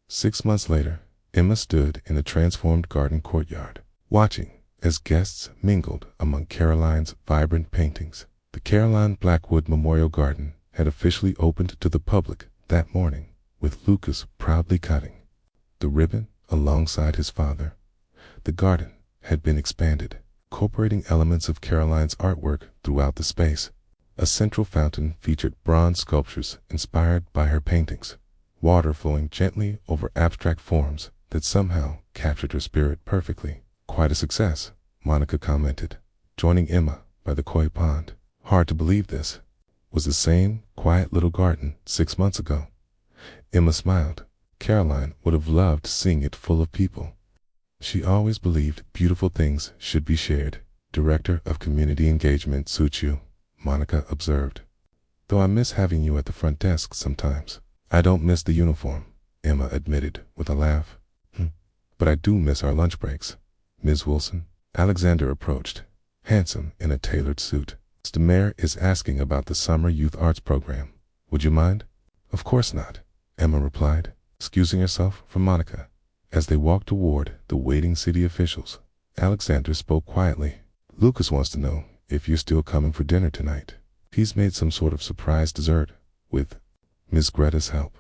Speaker 1: 6 months later, Emma stood in the transformed garden courtyard, watching as guests mingled among Caroline's vibrant paintings. The Caroline Blackwood Memorial Garden had officially opened to the public that morning, with Lucas proudly cutting the ribbon alongside his father. The garden had been expanded, incorporating elements of Caroline's artwork throughout the space. A central fountain featured bronze sculptures inspired by her paintings, water flowing gently over abstract forms that somehow captured her spirit perfectly. Quite a success, Monica commented, joining Emma by the koi pond. Hard to believe this was the same quiet little garden 6 months ago. Emma smiled. Caroline would have loved seeing it full of people. She always believed beautiful things should be shared. Director of Community Engagement suits you, Monica observed. Though I miss having you at the front desk sometimes. I don't miss the uniform, Emma admitted with a laugh. But I do miss our lunch breaks. Ms. Wilson. Alexander approached, handsome in a tailored suit. The mayor is asking about the summer youth arts program. Would you mind? Of course not, Emma replied, excusing herself from Monica. As they walked toward the waiting city officials, Alexander spoke quietly. Lucas wants to know if you're still coming for dinner tonight. He's made some sort of surprise dessert with Miss Greta's help.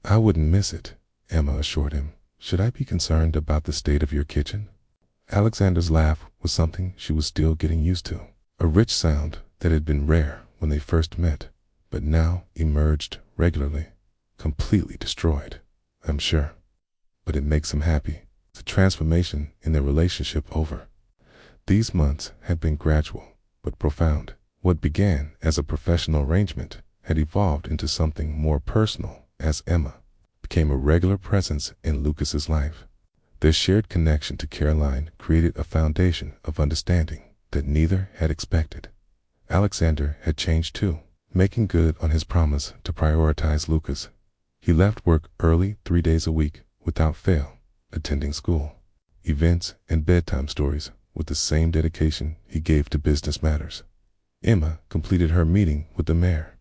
Speaker 1: I wouldn't miss it, Emma assured him. Should I be concerned about the state of your kitchen? Alexander's laugh was something she was still getting used to, a rich sound that had been rare when they first met, but now emerged regularly. Completely destroyed, I'm sure. But it makes him happy. The transformation in their relationship over. These months had been gradual, but profound. What began as a professional arrangement had evolved into something more personal as Emma became a regular presence in Lucas's life. Their shared connection to Caroline created a foundation of understanding that neither had expected. Alexander had changed too, making good on his promise to prioritize Lucas. He left work early 3 days a week without fail, attending school, events, and bedtime stories with the same dedication he gave to business matters. Emma completed her meeting with the mayor,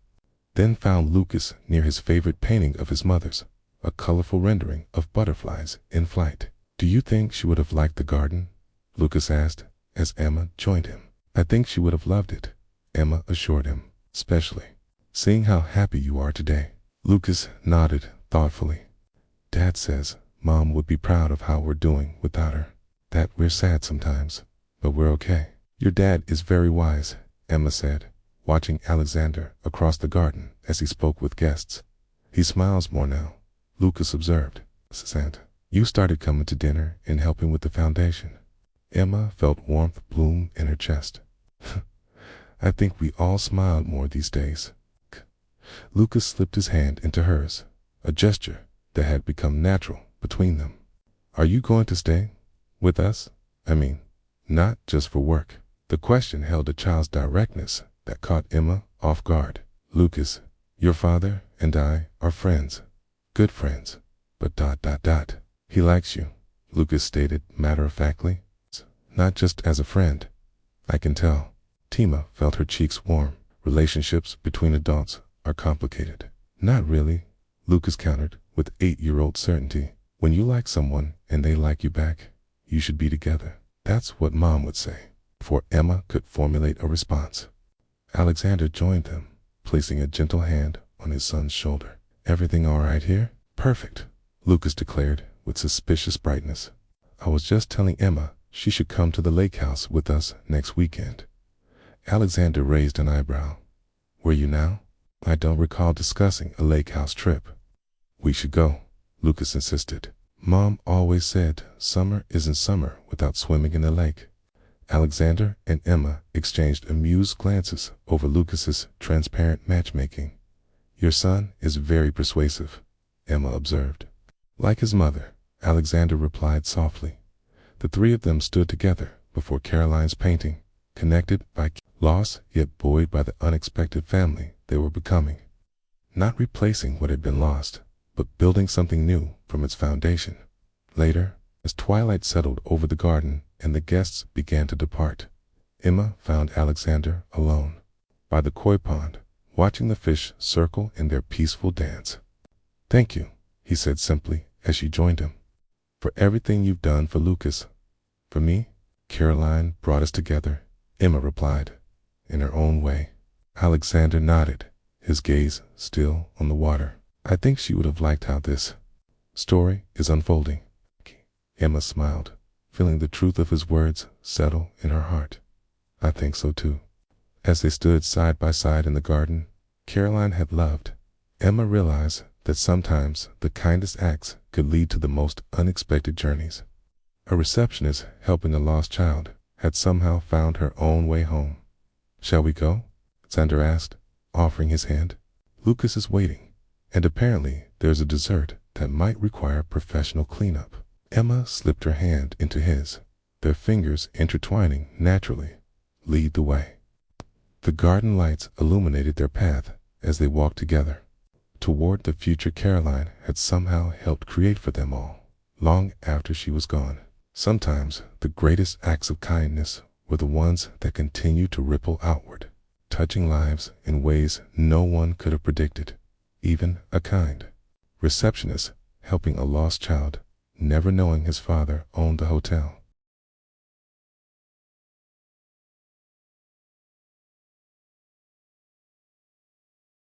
Speaker 1: then found Lucas near his favorite painting of his mother's, a colorful rendering of butterflies in flight. Do you think she would have liked the garden? Lucas asked as Emma joined him. I think she would have loved it, Emma assured him, especially seeing how happy you are today. Lucas nodded thoughtfully. Dad says Mom would be proud of how we're doing without her. That we're sad sometimes, but we're okay. Your dad is very wise, Emma said, watching Alexander across the garden as he spoke with guests. He smiles more now, Lucas observed. Santa, you started coming to dinner and helping with the foundation. Emma felt warmth bloom in her chest. I think we all smiled more these days. Lucas slipped his hand into hers, a gesture that had become natural between them. Are you going to stay with us? I mean, not just for work. The question held a child's directness that caught Emma off guard. Lucas, your father and I are friends. Good friends. But ... He likes you, Lucas stated matter-of-factly. Not just as a friend. I can tell. Tima felt her cheeks warm. Relationships between adults are complicated. Not really, Lucas countered with 8-year-old certainty. When you like someone and they like you back, you should be together. That's what Mom would say. Before Emma could formulate a response, Alexander joined them, placing a gentle hand on his son's shoulder. Everything all right here? Perfect, Lucas declared with suspicious brightness. I was just telling Emma she should come to the lake house with us next weekend. Alexander raised an eyebrow. Were you now? I don't recall discussing a lake house trip. We should go, Lucas insisted. Mom always said summer isn't summer without swimming in the lake. Alexander and Emma exchanged amused glances over Lucas's transparent matchmaking. Your son is very persuasive, Emma observed. Like his mother, Alexander replied softly. The three of them stood together before Caroline's painting, connected by loss yet buoyed by the unexpected family they were becoming. Not replacing what had been lost, but building something new from its foundation. Later, as twilight settled over the garden and the guests began to depart, Emma found Alexander alone by the koi pond, watching the fish circle in their peaceful dance. Thank you, he said simply as she joined him, for everything you've done for Lucas. For me, Caroline brought us together, Emma replied, in her own way. Alexander nodded, his gaze still on the water. I think she would have liked how this story is unfolding. Emma smiled, feeling the truth of his words settle in her heart. I think so too. As they stood side by side in the garden Caroline had loved, Emma realized that sometimes the kindest acts could lead to the most unexpected journeys. A receptionist helping a lost child had somehow found her own way home. Shall we go? Xander asked, offering his hand. Lucas is waiting, and apparently there's a dessert that might require professional cleanup. Emma slipped her hand into his, their fingers intertwining naturally. Lead the way. The garden lights illuminated their path as they walked together, toward the future Caroline had somehow helped create for them all, long after she was gone. Sometimes the greatest acts of kindness were the ones that continue to ripple outward, touching lives in ways no one could have predicted. Even a kind receptionist helping a lost child never knowing his father owned the hotel.